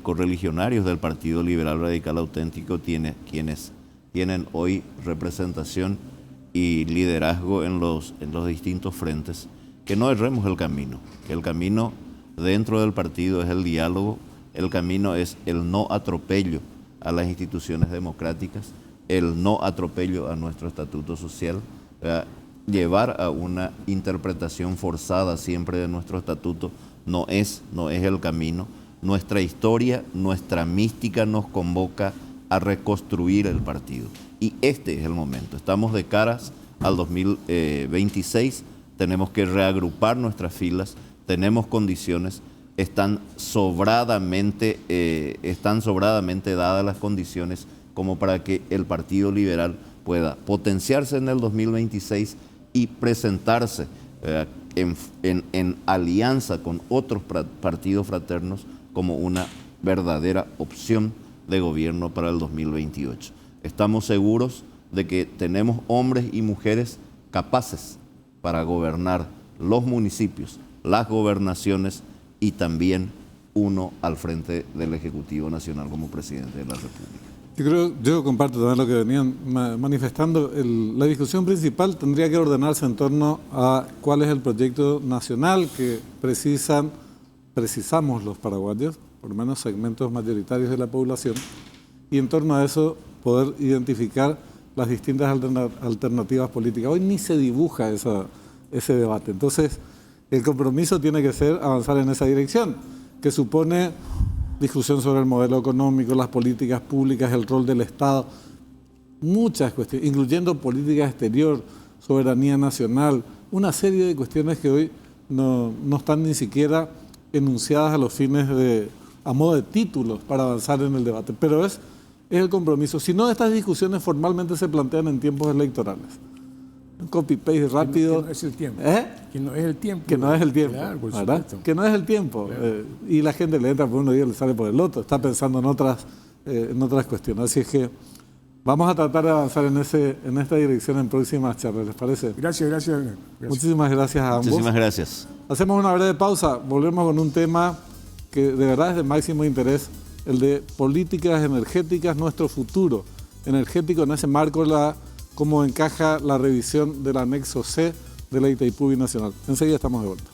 correligionarios del Partido Liberal Radical Auténtico, quienes tienen hoy representación y liderazgo en los distintos frentes, que no erremos el camino, que el camino dentro del partido es el diálogo, el camino es el no atropello a las instituciones democráticas, el no atropello a nuestro estatuto social, llevar a una interpretación forzada siempre de nuestro estatuto no es el camino. Nuestra historia, nuestra mística nos convoca a reconstruir el partido. Y este es el momento. Estamos de caras al 2026, tenemos que reagrupar nuestras filas, tenemos condiciones, están sobradamente dadas las condiciones como para que el Partido Liberal pueda potenciarse en el 2026 y presentarse en alianza con otros partidos fraternos como una verdadera opción de gobierno para el 2028. Estamos seguros de que tenemos hombres y mujeres capaces para gobernar los municipios, las gobernaciones y también uno al frente del Ejecutivo Nacional como presidente de la República. Yo comparto también lo que venían manifestando. La discusión principal tendría que ordenarse en torno a cuál es el proyecto nacional que precisamos los paraguayos, por lo menos segmentos mayoritarios de la población, y en torno a eso poder identificar las distintas alternativas políticas. Hoy ni se dibuja ese debate. Entonces, el compromiso tiene que ser avanzar en esa dirección, que supone discusión sobre el modelo económico, las políticas públicas, el rol del Estado, muchas cuestiones, incluyendo política exterior, soberanía nacional, una serie de cuestiones que hoy no están ni siquiera enunciadas a los fines a modo de títulos para avanzar en el debate. Pero es el compromiso. Si no, estas discusiones formalmente se plantean en tiempos electorales. Un copy-paste rápido. Que no es el tiempo. Que no es el tiempo. Que no es el tiempo. Claro, por ¿verdad? supuesto. Que no es el tiempo. Claro. Y la gente le entra por uno y le sale por el otro. Está pensando en otras cuestiones. Así es que Vamos a tratar de avanzar en esta dirección en próximas charlas, ¿les parece? Gracias. Muchísimas gracias a ambos. Muchísimas gracias. Hacemos una breve pausa, volvemos con un tema que de verdad es de máximo interés, el de políticas energéticas, nuestro futuro energético. En ese marco, cómo encaja la revisión del anexo C de la Itaipú Binacional. Enseguida estamos de vuelta.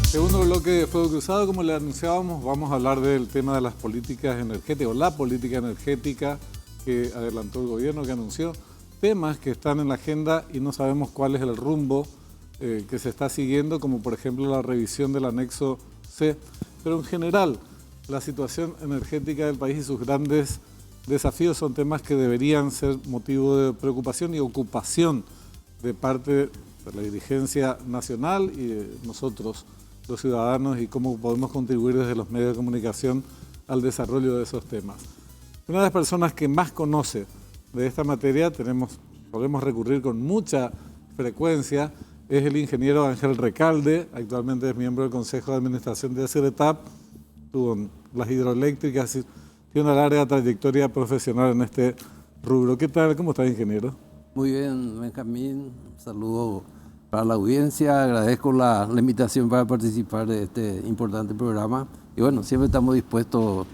Segundo bloque de Fuego Cruzado, como le anunciábamos, vamos a hablar del tema de las políticas energéticas, o la política energética que adelantó el gobierno, que anunció, temas que están en la agenda y no sabemos cuál es el rumbo que se está siguiendo, como por ejemplo la revisión del anexo C, pero en general la situación energética del país y sus grandes desafíos son temas que deberían ser motivo de preocupación y ocupación de parte de la dirigencia nacional y de nosotros, los ciudadanos, y cómo podemos contribuir desde los medios de comunicación al desarrollo de esos temas. Una de las personas que más conoce de esta materia, podemos recurrir con mucha frecuencia, es el ingeniero Ángel Recalde, actualmente es miembro del Consejo de Administración de Acetap, estuvo en las hidroeléctricas, tiene una larga trayectoria profesional en este rubro. ¿Qué tal? ¿Cómo está, ingeniero? Muy bien, Benjamín. Un saludo para la audiencia. Agradezco la invitación para participar de este importante programa. Y bueno, siempre estamos dispuestos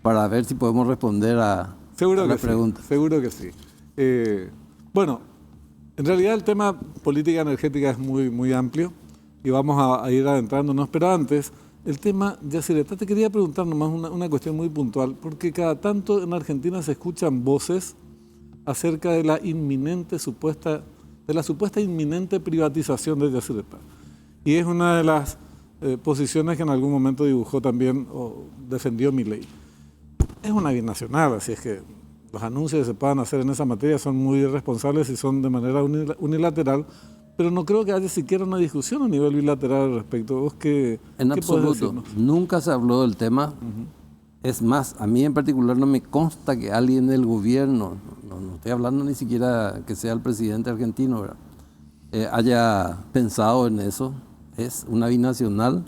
para ver si podemos responder a la pregunta. Seguro que sí. Bueno, en realidad el tema política energética es muy amplio y vamos a ir adentrándonos, pero antes, el tema Yacyretá, te quería preguntar nomás una cuestión muy puntual, porque cada tanto en Argentina se escuchan voces acerca de la supuesta inminente privatización de Yacyretá. Y es una de las posiciones que en algún momento dibujó también o defendió Milei. Es una binacional, así es que los anuncios que se puedan hacer en esa materia son muy irresponsables y son de manera unilateral, pero no creo que haya siquiera una discusión a nivel bilateral al respecto. ¿Vos qué absoluto, podés decirnos? Nunca se habló del tema. Es más, a mí en particular no me consta que alguien del gobierno, no estoy hablando ni siquiera que sea el presidente argentino, haya pensado en eso. Es una binacional.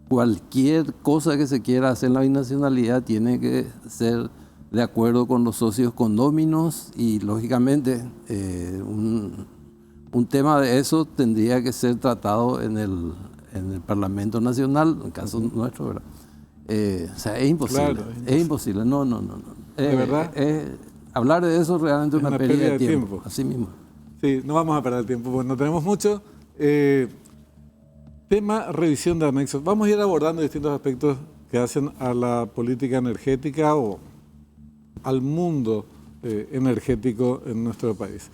Cualquier cosa que se quiera hacer en la binacionalidad tiene que ser de acuerdo con los socios condóminos y lógicamente un tema de eso tendría que ser tratado en el Parlamento Nacional, en el caso nuestro, ¿verdad? O sea, es imposible. Claro, es imposible. No. ¿De verdad? Hablar de eso realmente es una pérdida de tiempo. Así mismo. Sí, no vamos a perder tiempo, porque no tenemos mucho. Tema revisión de anexos. Vamos a ir abordando distintos aspectos que hacen a la política energética o al mundo energético en nuestro país.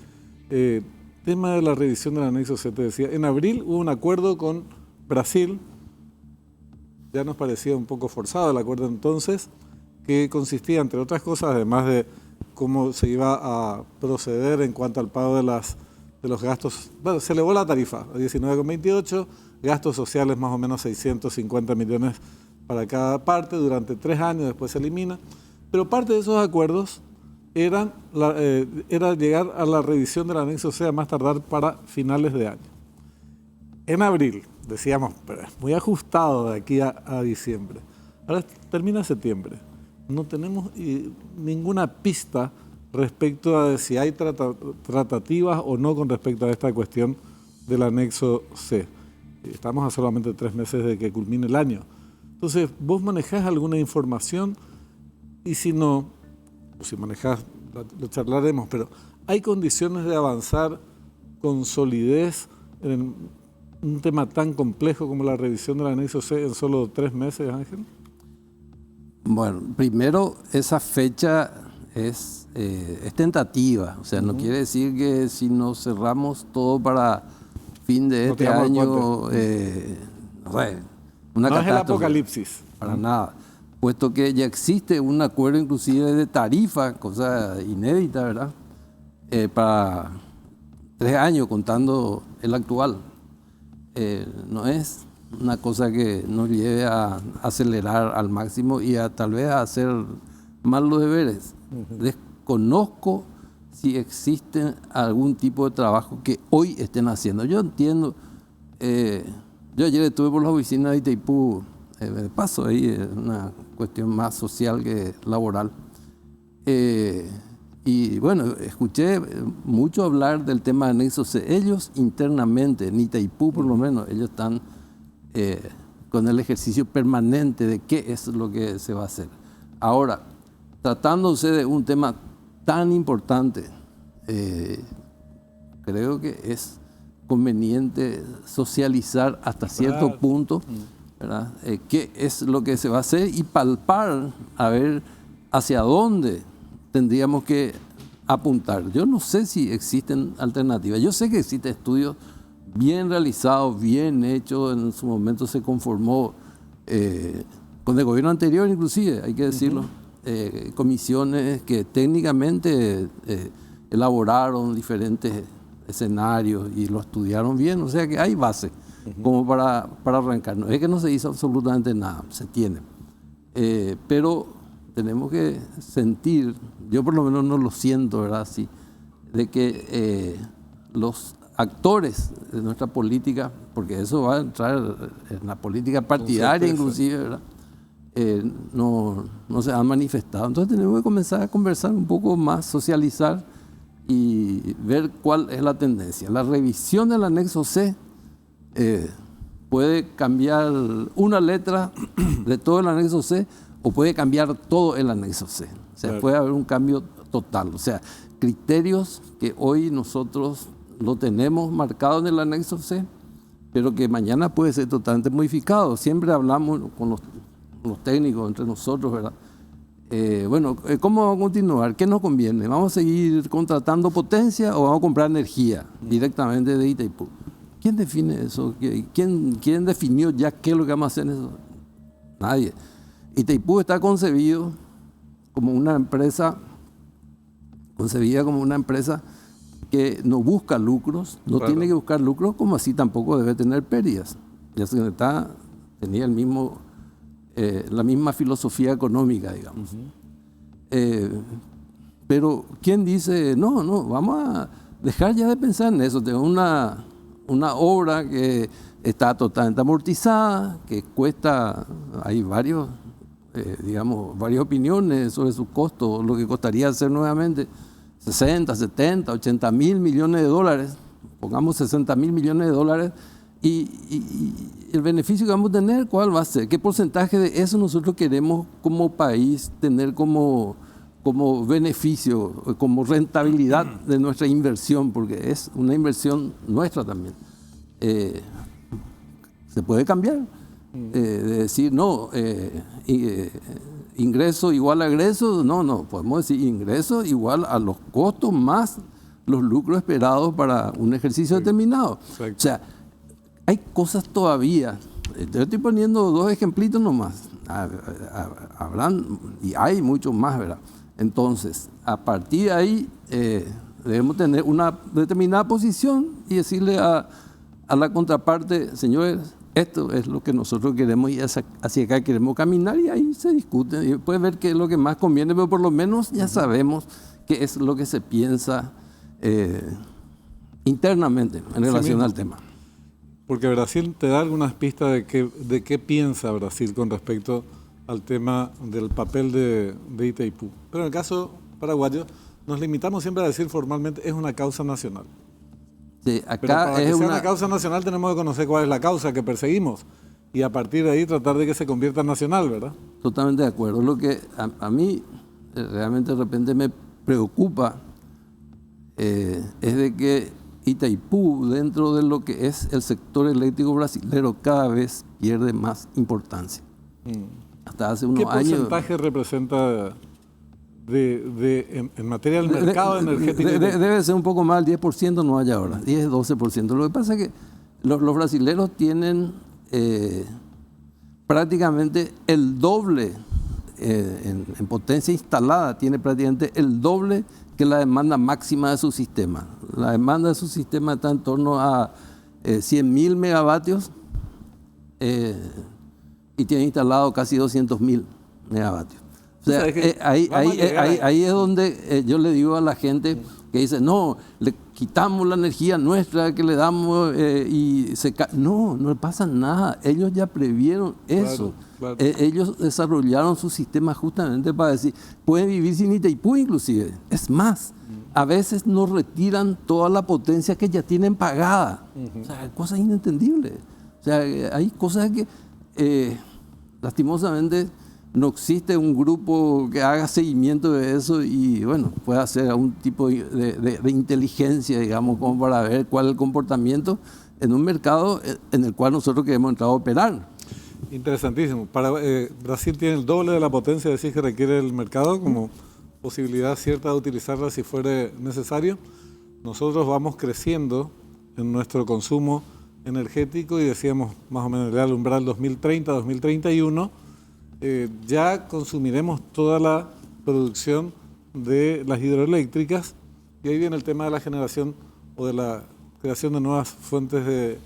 Tema de la revisión del anexo C, te decía. En abril hubo un acuerdo con Brasil. Ya nos parecía un poco forzado el acuerdo entonces, que consistía, entre otras cosas, además de cómo se iba a proceder en cuanto al pago de los gastos. Bueno, se elevó la tarifa a 19,28, gastos sociales más o menos 650 millones para cada parte durante 3 años, después se elimina. Pero parte de esos acuerdos era llegar a la revisión del anexo C a más tardar para finales de año. En abril, decíamos, pero es muy ajustado de aquí a diciembre. Ahora termina septiembre. No tenemos ninguna pista respecto a si hay tratativas o no con respecto a esta cuestión del anexo C. Estamos a solamente 3 meses de que culmine el año. Entonces, ¿vos manejás alguna información? Y si no, o si manejás, lo charlaremos, pero ¿hay condiciones de avanzar con solidez en un tema tan complejo como la revisión del anexo C en solo 3 meses, Ángel? Bueno, primero, esa fecha es tentativa, o sea, no quiere decir que si nos cerramos todo para fin de este año, no sé, una catástrofe. No es el apocalipsis. Para nada, puesto que ya existe un acuerdo inclusive de tarifa, cosa inédita, ¿verdad? Para 3 años, contando el actual. No es una cosa que nos lleve a acelerar al máximo y tal vez a hacer mal los deberes. Desconozco si existe algún tipo de trabajo que hoy estén haciendo. Yo entiendo yo ayer estuve por la oficina de Itaipú, de paso ahí, es una cuestión más social que laboral. Y bueno, escuché mucho hablar del tema de anexo C. Ellos internamente, en Itaipú por lo menos, ellos están con el ejercicio permanente de qué es lo que se va a hacer. Ahora, tratándose de un tema tan importante, creo que es conveniente socializar hasta cierto punto, ¿verdad? Qué es lo que se va a hacer y palpar a ver hacia dónde tendríamos que apuntar. Yo no sé si existen alternativas. Yo sé que existen estudios bien realizados, bien hechos. En su momento se conformó con el gobierno anterior, inclusive, hay que decirlo, comisiones que técnicamente elaboraron diferentes escenarios y lo estudiaron bien. O sea que hay base como para arrancar. No es que no se hizo absolutamente nada, se tiene. Pero tenemos que sentir, yo por lo menos no lo siento, ¿verdad? Sí, de que los actores de nuestra política, porque eso va a entrar en la política partidaria inclusive, ¿verdad? No se han manifestado. Entonces tenemos que comenzar a conversar un poco más, socializar y ver cuál es la tendencia. La revisión del anexo C puede cambiar una letra de todo el anexo C o puede cambiar todo el anexo C. O sea, claro, puede haber un cambio total. O sea, criterios que hoy nosotros lo tenemos marcado en el anexo C, pero que mañana puede ser totalmente modificado. Siempre hablamos con los técnicos, entre nosotros, ¿verdad? Bueno, ¿cómo vamos a continuar? ¿Qué nos conviene? ¿Vamos a seguir contratando potencia o vamos a comprar energía directamente de Itaipú? ¿Quién define eso? ¿Quién definió ya qué es lo que vamos a hacer en eso? Nadie. Itaipú está concebido como una empresa, que no busca lucros, no claro, tiene que buscar lucros, como así tampoco debe tener pérdidas. Ya se tenía la misma filosofía económica, digamos. Pero ¿quién dice, no, vamos a dejar ya de pensar en eso? Tengo una obra que está totalmente amortizada, que cuesta, hay varias opiniones sobre su costo, lo que costaría hacer nuevamente 60, 70, 80 mil millones de dólares, pongamos 60 mil millones de dólares, y el beneficio que vamos a tener, ¿cuál va a ser? ¿Qué porcentaje de eso nosotros queremos como país tener como beneficio, como rentabilidad de nuestra inversión? Porque es una inversión nuestra también. Se puede cambiar, de decir, no, ingreso igual a egreso, no, podemos decir ingreso igual a los costos más los lucros esperados para un ejercicio determinado. Exacto. O sea, hay cosas todavía, yo estoy poniendo 2 ejemplitos nomás, habrán, y hay muchos más, ¿verdad? Entonces, a partir de ahí, debemos tener una determinada posición y decirle a la contraparte, señores, esto es lo que nosotros queremos y hacia acá queremos caminar, y ahí se discute y puede ver qué es lo que más conviene, pero por lo menos ya sabemos qué es lo que se piensa internamente en relación al tema. Porque Brasil te da algunas pistas de qué piensa Brasil con respecto al tema del papel de Itaipú. Pero en el caso paraguayo nos limitamos siempre a decir formalmente es una causa nacional. Sí, acá pero para que sea una causa nacional tenemos que conocer cuál es la causa que perseguimos y a partir de ahí tratar de que se convierta en nacional, ¿verdad? Totalmente de acuerdo. Lo que a mí realmente de repente me preocupa es de que Itaipú, dentro de lo que es el sector eléctrico brasilero, cada vez pierde más importancia. Hasta hace unos años... ¿Qué porcentaje representa en materia del mercado energético? Debe ser un poco más, el 10% no hay ahora, 10-12%. Lo que pasa es que los brasileros tienen prácticamente el doble, en potencia instalada, tiene prácticamente el doble que la demanda máxima de su sistema. La demanda de su sistema está en torno a 100.000 megavatios y tiene instalado casi 200.000 megavatios. O sea, ahí es donde yo le digo a la gente, que dicen, no, le quitamos la energía nuestra que le damos no, no pasa nada. Ellos ya previeron eso. Claro. Ellos desarrollaron su sistema justamente para decir, pueden vivir sin Itaipú inclusive. Es más, a veces nos retiran toda la potencia que ya tienen pagada. O sea, cosas inentendibles. O sea, hay cosas que lastimosamente no existe un grupo que haga seguimiento de eso y, bueno, pueda hacer algún tipo de inteligencia, digamos, como para ver cuál es el comportamiento en un mercado en el cual nosotros queremos entrar a operar. Interesantísimo. Brasil tiene el doble de la potencia, decís, que requiere el mercado como posibilidad cierta de utilizarla si fuere necesario. Nosotros vamos creciendo en nuestro consumo energético y decíamos más o menos el umbral 2030, 2031, ya consumiremos toda la producción de las hidroeléctricas y ahí viene el tema de la generación o de la creación de nuevas fuentes de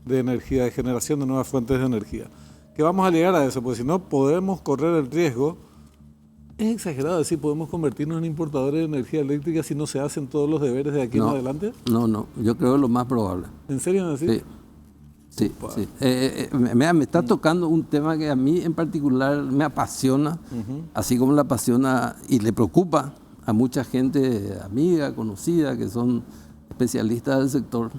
energía, de generación de nuevas fuentes de energía. Que vamos a llegar a eso, porque si no podemos correr el riesgo. Es exagerado decir podemos convertirnos en importadores de energía eléctrica si no se hacen todos los deberes de aquí en adelante. No, yo creo que es lo más probable. ¿En serio decís? Sí. Me está tocando un tema que a mí en particular me apasiona, así como le apasiona y le preocupa a mucha gente amiga, conocida, que son especialistas del sector,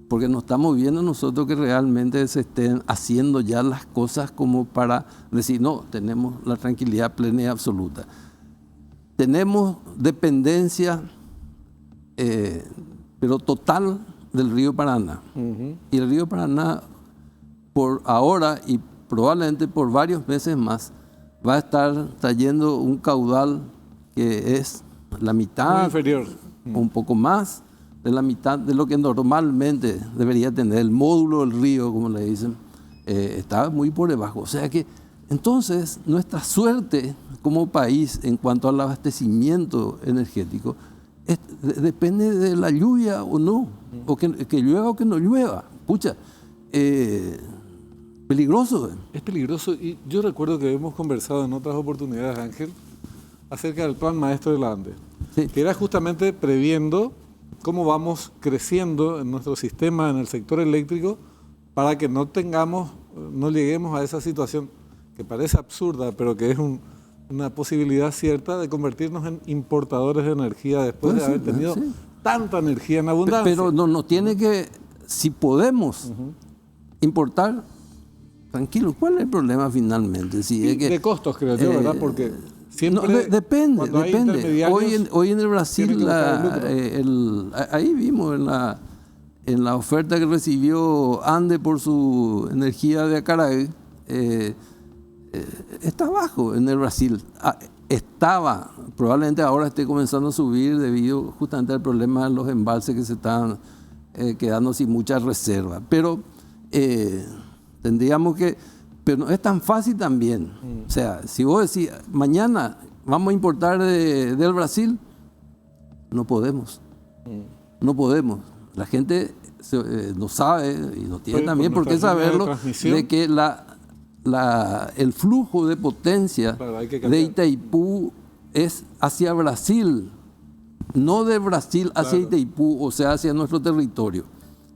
porque no estamos viendo nosotros que realmente se estén haciendo ya las cosas como para decir, no, tenemos la tranquilidad plena y absoluta. Tenemos dependencia, pero total, del río Paraná. Y el río Paraná, por ahora y probablemente por varios meses más, va a estar trayendo un caudal que es la mitad, muy inferior, o un poco más de la mitad de lo que normalmente debería tener. El módulo del río, como le dicen, está muy por debajo. O sea que entonces nuestra suerte como país en cuanto al abastecimiento energético depende de la lluvia o no, o que llueva o que no llueva. Pucha, peligroso. Es peligroso y yo recuerdo que hemos conversado en otras oportunidades, Ángel, acerca del plan maestro de la ANDE, que era justamente previendo cómo vamos creciendo en nuestro sistema, en el sector eléctrico, para que no lleguemos a esa situación que parece absurda, pero que es una posibilidad cierta de convertirnos en importadores de energía después de haber tenido tanta energía en abundancia. Pero no tiene que, si podemos importar, tranquilo, ¿cuál es el problema finalmente? Si es que, de costos, creo yo, ¿verdad? Porque siempre depende. Hoy en el Brasil, ahí vimos en la oferta que recibió ANDE por su energía de Acaraj, está bajo en el Brasil. Estaba, probablemente ahora esté comenzando a subir debido justamente al problema de los embalses que se están quedando sin mucha reserva. Pero tendríamos que... Pero no es tan fácil también. O sea, si vos decís, mañana vamos a importar del Brasil, no podemos. No podemos. La gente no sabe y no tiene también por qué saberlo, de que el flujo de potencia de Itaipú es hacia Brasil, no de Brasil hacia Itaipú, o sea, hacia nuestro territorio.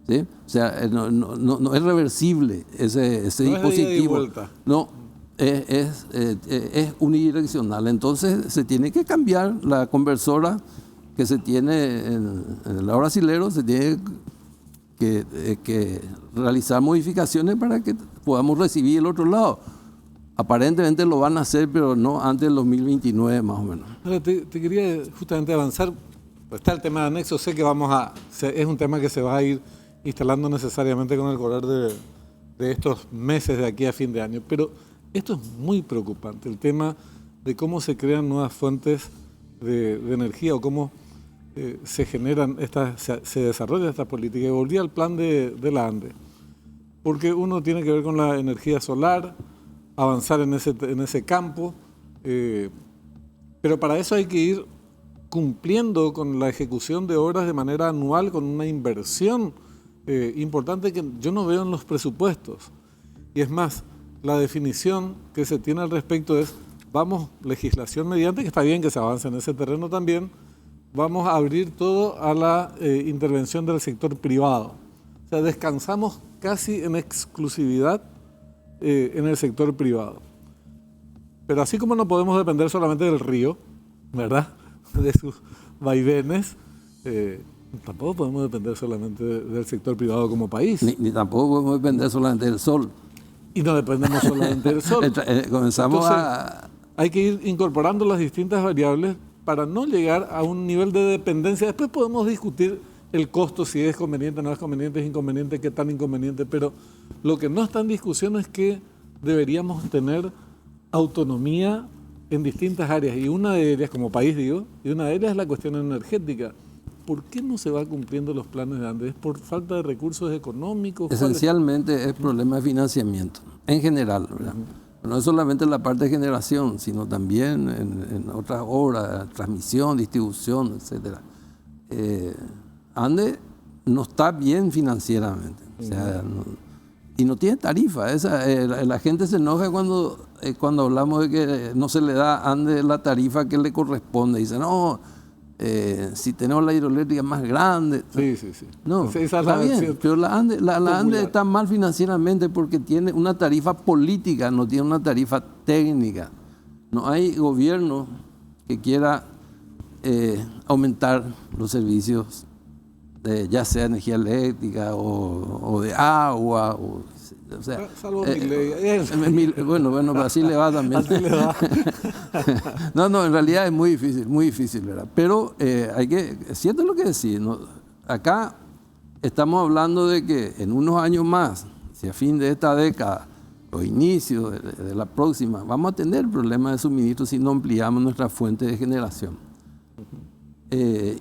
¿Sí? O sea, no es reversible ese dispositivo. No, es unidireccional. Entonces se tiene que cambiar la conversora que se tiene en el lado brasilero, se tiene que realizar modificaciones para que podamos recibir el otro lado. Aparentemente lo van a hacer, pero no antes del 2029 más o menos. Ahora, te quería justamente avanzar. Está el tema de anexo, sé que es un tema que se va a ir instalando necesariamente con el correr de estos meses de aquí a fin de año. Pero esto es muy preocupante, el tema de cómo se crean nuevas fuentes de energía o cómo se generan se desarrolla esta política. Y volví al plan de la ANDE, porque uno tiene que ver con la energía solar, avanzar en ese campo, pero para eso hay que ir cumpliendo con la ejecución de obras de manera anual, con una inversión importante que yo no veo en los presupuestos. Y es más, la definición que se tiene al respecto es, vamos, legislación mediante, que está bien que se avance en ese terreno también, vamos a abrir todo a la intervención del sector privado. O sea, descansamos casi en exclusividad en el sector privado. Pero así como no podemos depender solamente del río, ¿verdad?, de sus vaivenes, tampoco podemos depender solamente del sector privado como país. Ni tampoco podemos depender solamente del sol. Y no dependemos solamente del sol. Comenzamos Entonces, hay que ir incorporando las distintas variables para no llegar a un nivel de dependencia. Después podemos discutir el costo, si es conveniente, no es conveniente, es inconveniente, qué tan inconveniente, pero lo que no está en discusión es que deberíamos tener autonomía en distintas áreas, y una de ellas, como país digo, y una de ellas es la cuestión energética. ¿Por qué no se va cumpliendo los planes de Andes? ¿Es por falta de recursos económicos? Esencialmente es problema de financiamiento, en general, ¿verdad? No es solamente en la parte de generación, sino también en otras obras, transmisión, distribución, etc. Andes no está bien financieramente, o sea, y no tiene tarifa. La gente se enoja cuando hablamos de que no se le da a Andes la tarifa que le corresponde. Dice, no, si tenemos la hidroeléctrica más grande. Sí. No, Sí, está bien, pero la Andes está mal financieramente porque tiene una tarifa política, no tiene una tarifa técnica. No hay gobierno que quiera aumentar los servicios, ya sea energía eléctrica o de agua, o sea, salvo Milei. Bueno, así le va también. Así le va. No, en realidad es muy difícil, ¿verdad? Pero es cierto lo que decís, ¿no? Acá estamos hablando de que en unos años más, si a fin de esta década o inicio de la próxima, vamos a tener problemas de suministro si no ampliamos nuestra fuente de generación.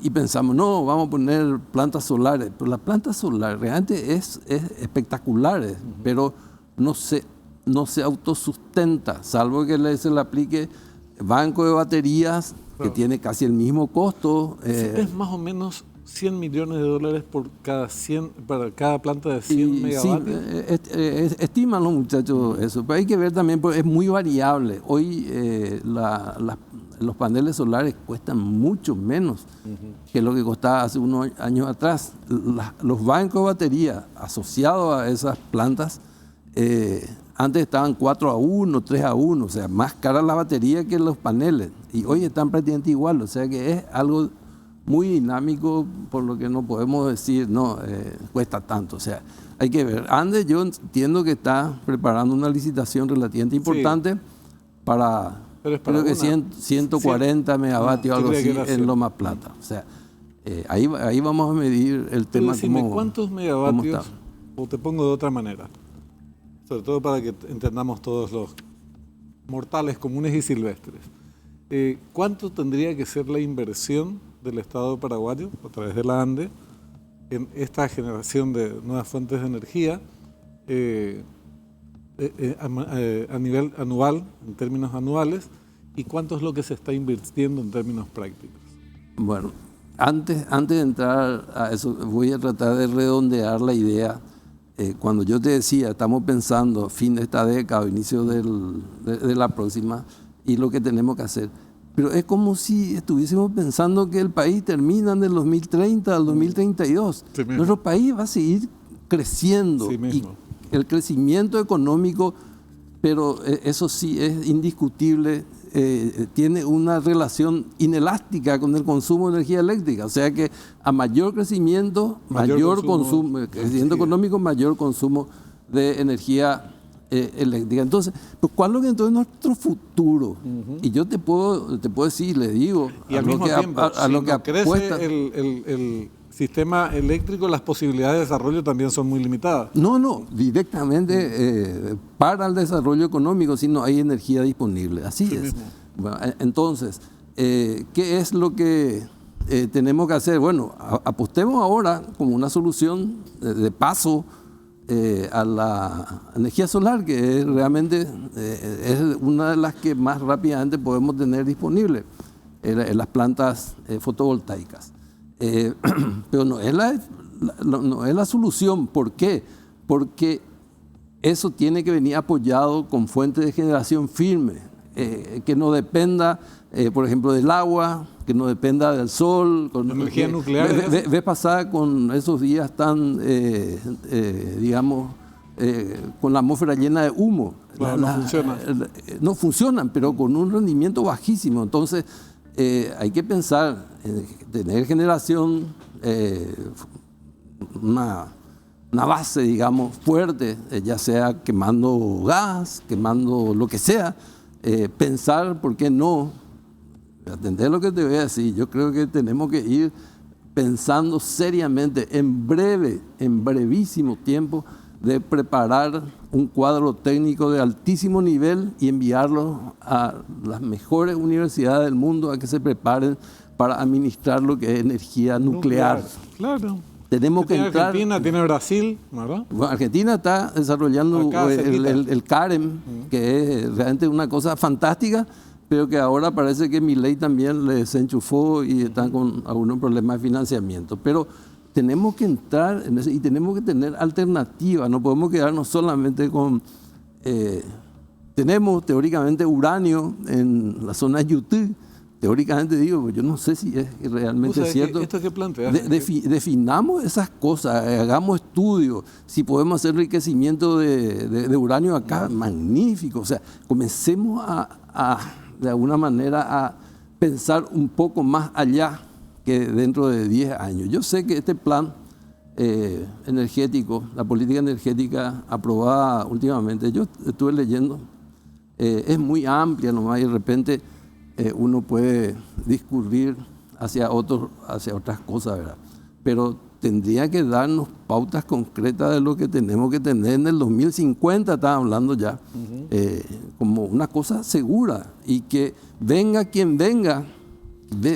Y pensamos, no, vamos a poner plantas solares, pero las plantas solares realmente es espectaculares, pero no se autosustenta, salvo que se le aplique banco de baterías, que tiene casi el mismo costo. Es más o menos $100 millones para cada planta de 100 megavatios. Sí, estiman los muchachos eso, pero hay que ver también, porque es muy variable. Hoy los paneles solares cuestan mucho menos que lo que costaba hace unos años atrás. Los bancos de batería asociados a esas plantas antes estaban 4-1, 3-1, o sea, más cara la batería que los paneles, y hoy están prácticamente igual, o sea que es algo muy dinámico, por lo que no podemos decir, no, cuesta tanto. O sea, hay que ver. Andes, yo entiendo que está preparando una licitación relativamente importante para, creo que 140 megavatios, algo así, en Loma Plata. O sea, ahí vamos a medir el tema. Decime, ¿cuántos megavatios? O te pongo de otra manera, sobre todo para que entendamos todos los mortales comunes y silvestres. ¿Cuánto tendría que ser la inversión del Estado paraguayo, a través de la ANDE, en esta generación de nuevas fuentes de energía a nivel anual, en términos anuales, y cuánto es lo que se está invirtiendo en términos prácticos? Bueno, antes de entrar a eso, voy a tratar de redondear la idea. Cuando yo te decía, estamos pensando fin de esta década, inicio de la próxima, y lo que tenemos que hacer. Pero es como si estuviésemos pensando que el país termina en el 2030 al 2032. Sí, nuestro país va a seguir creciendo. Sí, y el crecimiento económico, pero eso sí es indiscutible, tiene una relación inelástica con el consumo de energía eléctrica. O sea que a mayor crecimiento, mayor consumo, crecimiento económico, mayor consumo de energía eléctrica. Entonces, pues, ¿cuál es entonces nuestro futuro? Y yo te puedo decir, le digo, y al mismo tiempo, si crece el sistema eléctrico, las posibilidades de desarrollo también son muy limitadas. No, directamente para el desarrollo económico, si no hay energía disponible. Así es. Bueno, entonces, ¿qué es lo que tenemos que hacer? Bueno, apostemos ahora como una solución de paso a la energía solar, que realmente es una de las que más rápidamente podemos tener disponible en las plantas fotovoltaicas. Pero no es la solución. ¿Por qué? Porque eso tiene que venir apoyado con fuentes de generación firme, que no dependa, por ejemplo, del agua, que no dependa del sol. Con energía nuclear. Ves pasar con esos días tan, digamos, con la atmósfera llena de humo. Claro, no funciona. No funcionan, pero con un rendimiento bajísimo. Entonces, hay que pensar en tener generación, una base, digamos, fuerte, ya sea quemando gas, quemando lo que sea, pensar, ¿por qué no? Atender lo que te voy a decir. Yo creo que tenemos que ir pensando seriamente, en brevísimo tiempo, de preparar un cuadro técnico de altísimo nivel y enviarlo a las mejores universidades del mundo a que se preparen para administrar lo que es energía nuclear. Claro. Tenemos que tiene entrar. Argentina, tiene Brasil, ¿verdad? Bueno, Argentina está desarrollando Acá, el CAREM, que es realmente una cosa fantástica, pero que ahora parece que Milei también le desenchufó y están con algunos problemas de financiamiento. Pero tenemos que entrar en eso y tenemos que tener alternativas, no podemos quedarnos solamente con... tenemos teóricamente uranio en la zona de Yutí. Teóricamente digo, yo no sé si es realmente cierto. ¿Esto qué plantea? Definamos esas cosas, hagamos estudios. Si podemos hacer enriquecimiento de uranio acá, magnífico. O sea, comencemos de alguna manera a pensar un poco más allá que dentro de 10 años. Yo sé que este plan energético, la política energética aprobada últimamente, yo estuve leyendo, es muy amplia nomás y de repente uno puede discurrir hacia otras cosas, ¿verdad? Pero tendría que darnos pautas concretas de lo que tenemos que tener en el 2050, estaba hablando ya, como una cosa segura y que venga quien venga,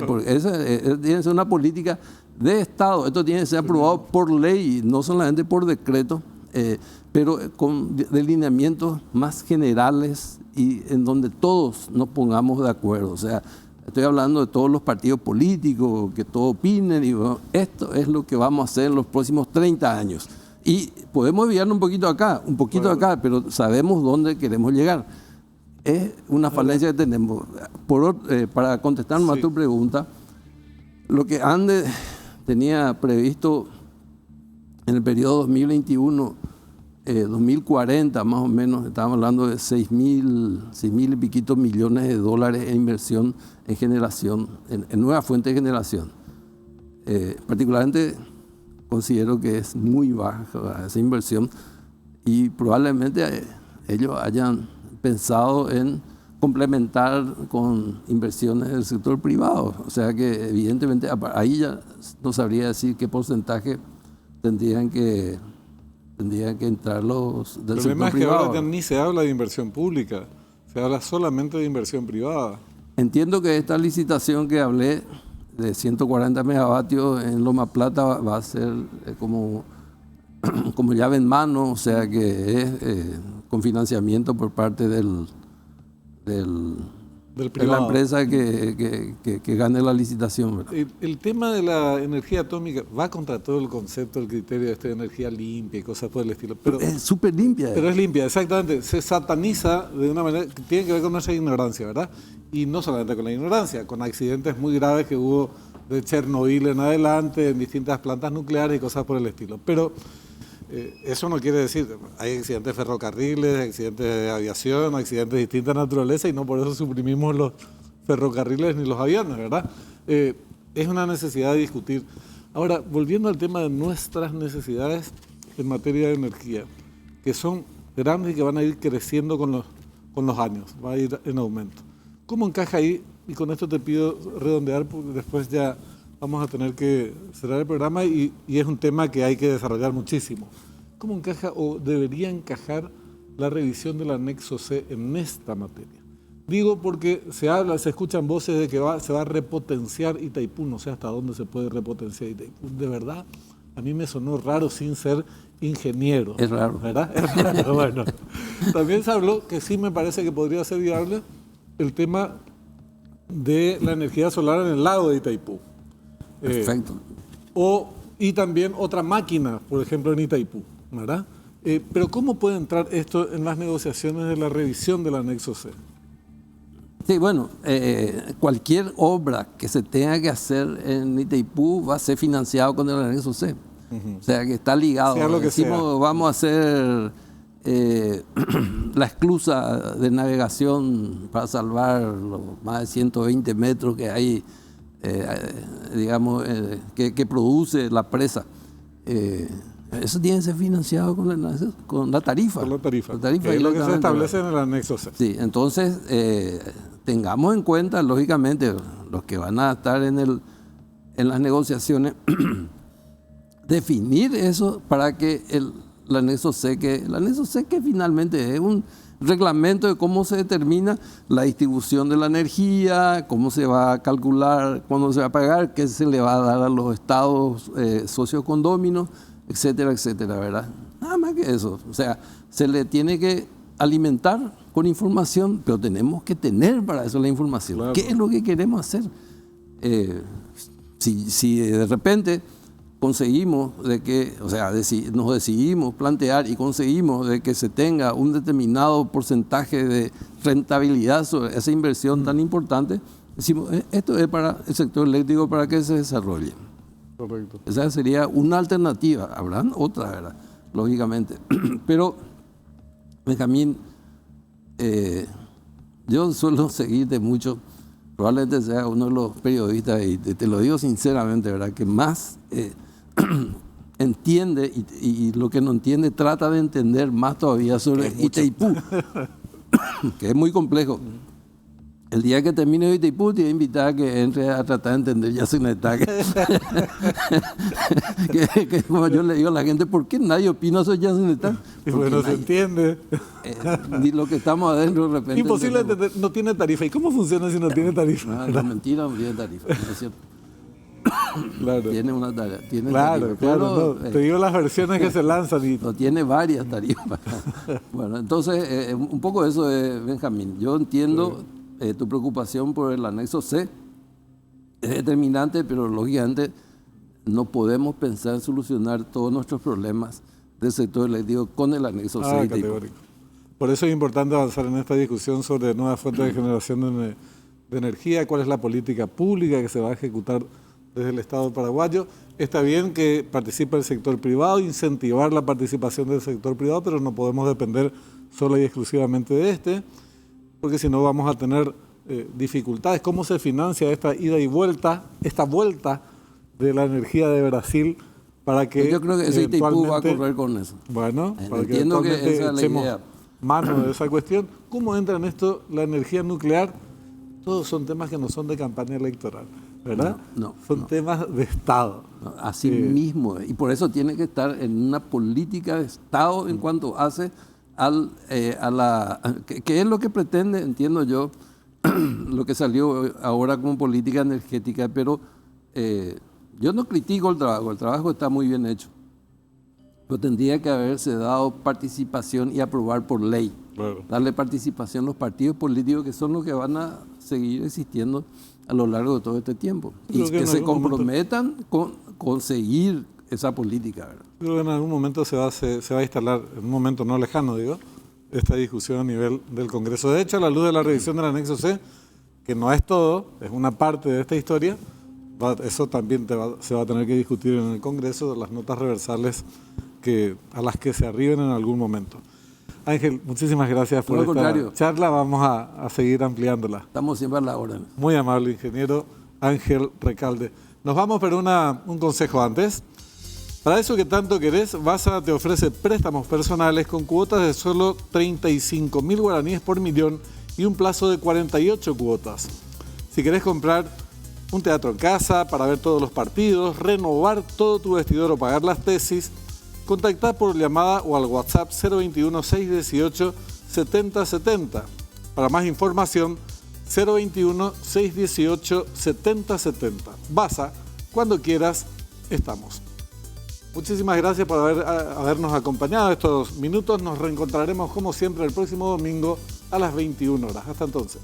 porque esa tiene que ser una política de Estado, esto tiene que ser aprobado por ley, no solamente por decreto, pero con delineamientos más generales y en donde todos nos pongamos de acuerdo. O sea, estoy hablando de todos los partidos políticos, que todos opinen, y bueno, esto es lo que vamos a hacer en los próximos 30 años. Y podemos desviarnos un poquito acá, pero sabemos dónde queremos llegar. Es una falencia que tenemos. Para contestar más tu pregunta, lo que Andes tenía previsto en el periodo 2021, 2040 más o menos, estábamos hablando de 6.000 y piquitos millones de dólares en inversión en generación, en nuevas fuentes de generación. Particularmente considero que es muy baja esa inversión y probablemente ellos hayan pensado en complementar con inversiones del sector privado. O sea que evidentemente ahí ya no sabría decir qué porcentaje tendrían que entrar los del sector privado. El problema es que ahora ni se habla de inversión pública, se habla solamente de inversión privada. Entiendo que esta licitación que hablé de 140 megavatios en Loma Plata va a ser como llave en mano, o sea que es con financiamiento por parte de la empresa que gane la licitación. El tema de la energía atómica va contra todo el concepto, el criterio de energía limpia y cosas por el estilo. Pero es súper limpia. Pero es limpia, exactamente. Se sataniza de una manera que tiene que ver con nuestra ignorancia, ¿verdad? Y no solamente con la ignorancia, con accidentes muy graves que hubo de Chernobyl en adelante, en distintas plantas nucleares y cosas por el estilo. Pero eso no quiere decir, hay accidentes de ferrocarriles, accidentes de aviación, accidentes de distinta naturaleza y no por eso suprimimos los ferrocarriles ni los aviones, ¿verdad? Es una necesidad de discutir. Ahora, volviendo al tema de nuestras necesidades en materia de energía, que son grandes y que van a ir creciendo con los años, va a ir en aumento. ¿Cómo encaja ahí? Y con esto te pido redondear, porque después ya vamos a tener que cerrar el programa y es un tema que hay que desarrollar muchísimo. ¿Cómo encaja o debería encajar la revisión del anexo C en esta materia? Digo porque se escuchan voces de que se va a repotenciar Itaipú, no sé hasta dónde se puede repotenciar Itaipú. De verdad, a mí me sonó raro sin ser ingeniero. Es raro. ¿Verdad? Es raro, bueno. También se habló que sí me parece que podría ser viable el tema de la energía solar en el lago de Itaipú. Perfecto. Y también otra máquina, por ejemplo, en Itaipú, ¿verdad? Pero ¿cómo puede entrar esto en las negociaciones de la revisión del anexo C? Sí, bueno, cualquier obra que se tenga que hacer en Itaipú va a ser financiado con el anexo C. O sea, que está ligado. Sea lo que Decimos, sea. vamos a hacer la esclusa de navegación para salvar los más de 120 metros que hay, digamos, que produce la presa. Eso tiene que ser financiado con la tarifa. Con la tarifa. La tarifa que es lo que se directamente, establece en el anexo C. Sí, entonces tengamos en cuenta, lógicamente, los que van a estar en las negociaciones, definir eso para que el anexo C, que finalmente es un reglamento de cómo se determina la distribución de la energía, cómo se va a calcular, cuándo se va a pagar, qué se le va a dar a los estados sociocondóminos, etcétera, etcétera, ¿verdad? Nada más que eso. O sea, se le tiene que alimentar con información, pero tenemos que tener para eso la información. Claro. ¿Qué es lo que queremos hacer? Si de repente conseguimos de que, o sea, nos decidimos plantear y conseguimos de que se tenga un determinado porcentaje de rentabilidad sobre esa inversión tan importante, decimos, esto es para el sector eléctrico para que se desarrolle. Correcto. Esa sería una alternativa. Habrán otras, ¿verdad? Lógicamente. Pero, Benjamín, yo suelo seguirte mucho. Probablemente sea uno de los periodistas, y te lo digo sinceramente, ¿verdad?, que más entiende y lo que no entiende trata de entender más todavía sobre Itaipú, que es muy complejo. El día que termine Itaipú te voy a invitar a que entre a tratar de entender Yacyretá. Que como yo le digo a la gente, ¿por qué nadie opina sobre Yacyretá? Y bueno, se entiende. Ni lo que estamos adentro de repente. Imposible entender, no tiene tarifa. ¿Y cómo funciona si no tiene tarifa? No, mentira, no tiene tarifa, ¿no es cierto? Claro. Tiene una tarifa. Claro, pero, no. Te digo las versiones que se lanzan y... No, tiene varias tarifas. Bueno, entonces, un poco eso es, Benjamín. Yo entiendo tu preocupación por el anexo C. Es determinante, pero lógicamente no podemos pensar en solucionar todos nuestros problemas del sector eléctrico con el anexo C. Categórico. Por eso es importante avanzar en esta discusión sobre nuevas fuentes de generación de energía, cuál es la política pública que se va a ejecutar desde el Estado paraguayo. Está bien que participe el sector privado, incentivar la participación del sector privado, pero no podemos depender solo y exclusivamente de este, porque si no vamos a tener dificultades. ¿Cómo se financia esta ida y vuelta, esta vuelta de la energía de Brasil para que yo creo que ese Itaipú va a correr con eso. Bueno, para que Entiendo que eventualmente esa es la echemos idea. mano de esa cuestión. ¿Cómo entra en esto la energía nuclear? Todos son temas que no son de campaña electoral, ¿verdad? Son temas de Estado. Así mismo, y por eso tiene que estar en una política de Estado en cuanto hace a la... que es lo que pretende, entiendo yo, lo que salió ahora como política energética, pero yo no critico el trabajo está muy bien hecho, pero tendría que haberse dado participación y aprobar por ley. Claro. Darle participación a los partidos políticos que son los que van a seguir existiendo a lo largo de todo este tiempo. Y que se comprometan con conseguir esa política, ¿verdad? Creo que en algún momento se va a instalar, en un momento no lejano, digo, esta discusión a nivel del Congreso. De hecho, a la luz de la revisión del anexo C, que no es todo, es una parte de esta historia, eso también se va a tener que discutir en el Congreso, de las notas reversales a las que se arriben en algún momento. Ángel, muchísimas gracias por esta charla. Vamos a seguir ampliándola. Estamos siempre a la hora. Muy amable, ingeniero Ángel Recalde. Nos vamos, pero un consejo antes. Para eso que tanto querés, Vasa te ofrece préstamos personales con cuotas de solo 35.000 guaraníes por millón y un plazo de 48 cuotas. Si querés comprar un teatro en casa para ver todos los partidos, renovar todo tu vestidor o pagar las tesis, contactá por llamada o al WhatsApp 021-618-7070. Para más información, 021-618-7070. Vasa, cuando quieras, estamos. Muchísimas gracias por habernos acompañado estos minutos. Nos reencontraremos como siempre el próximo domingo a las 21 horas. Hasta entonces.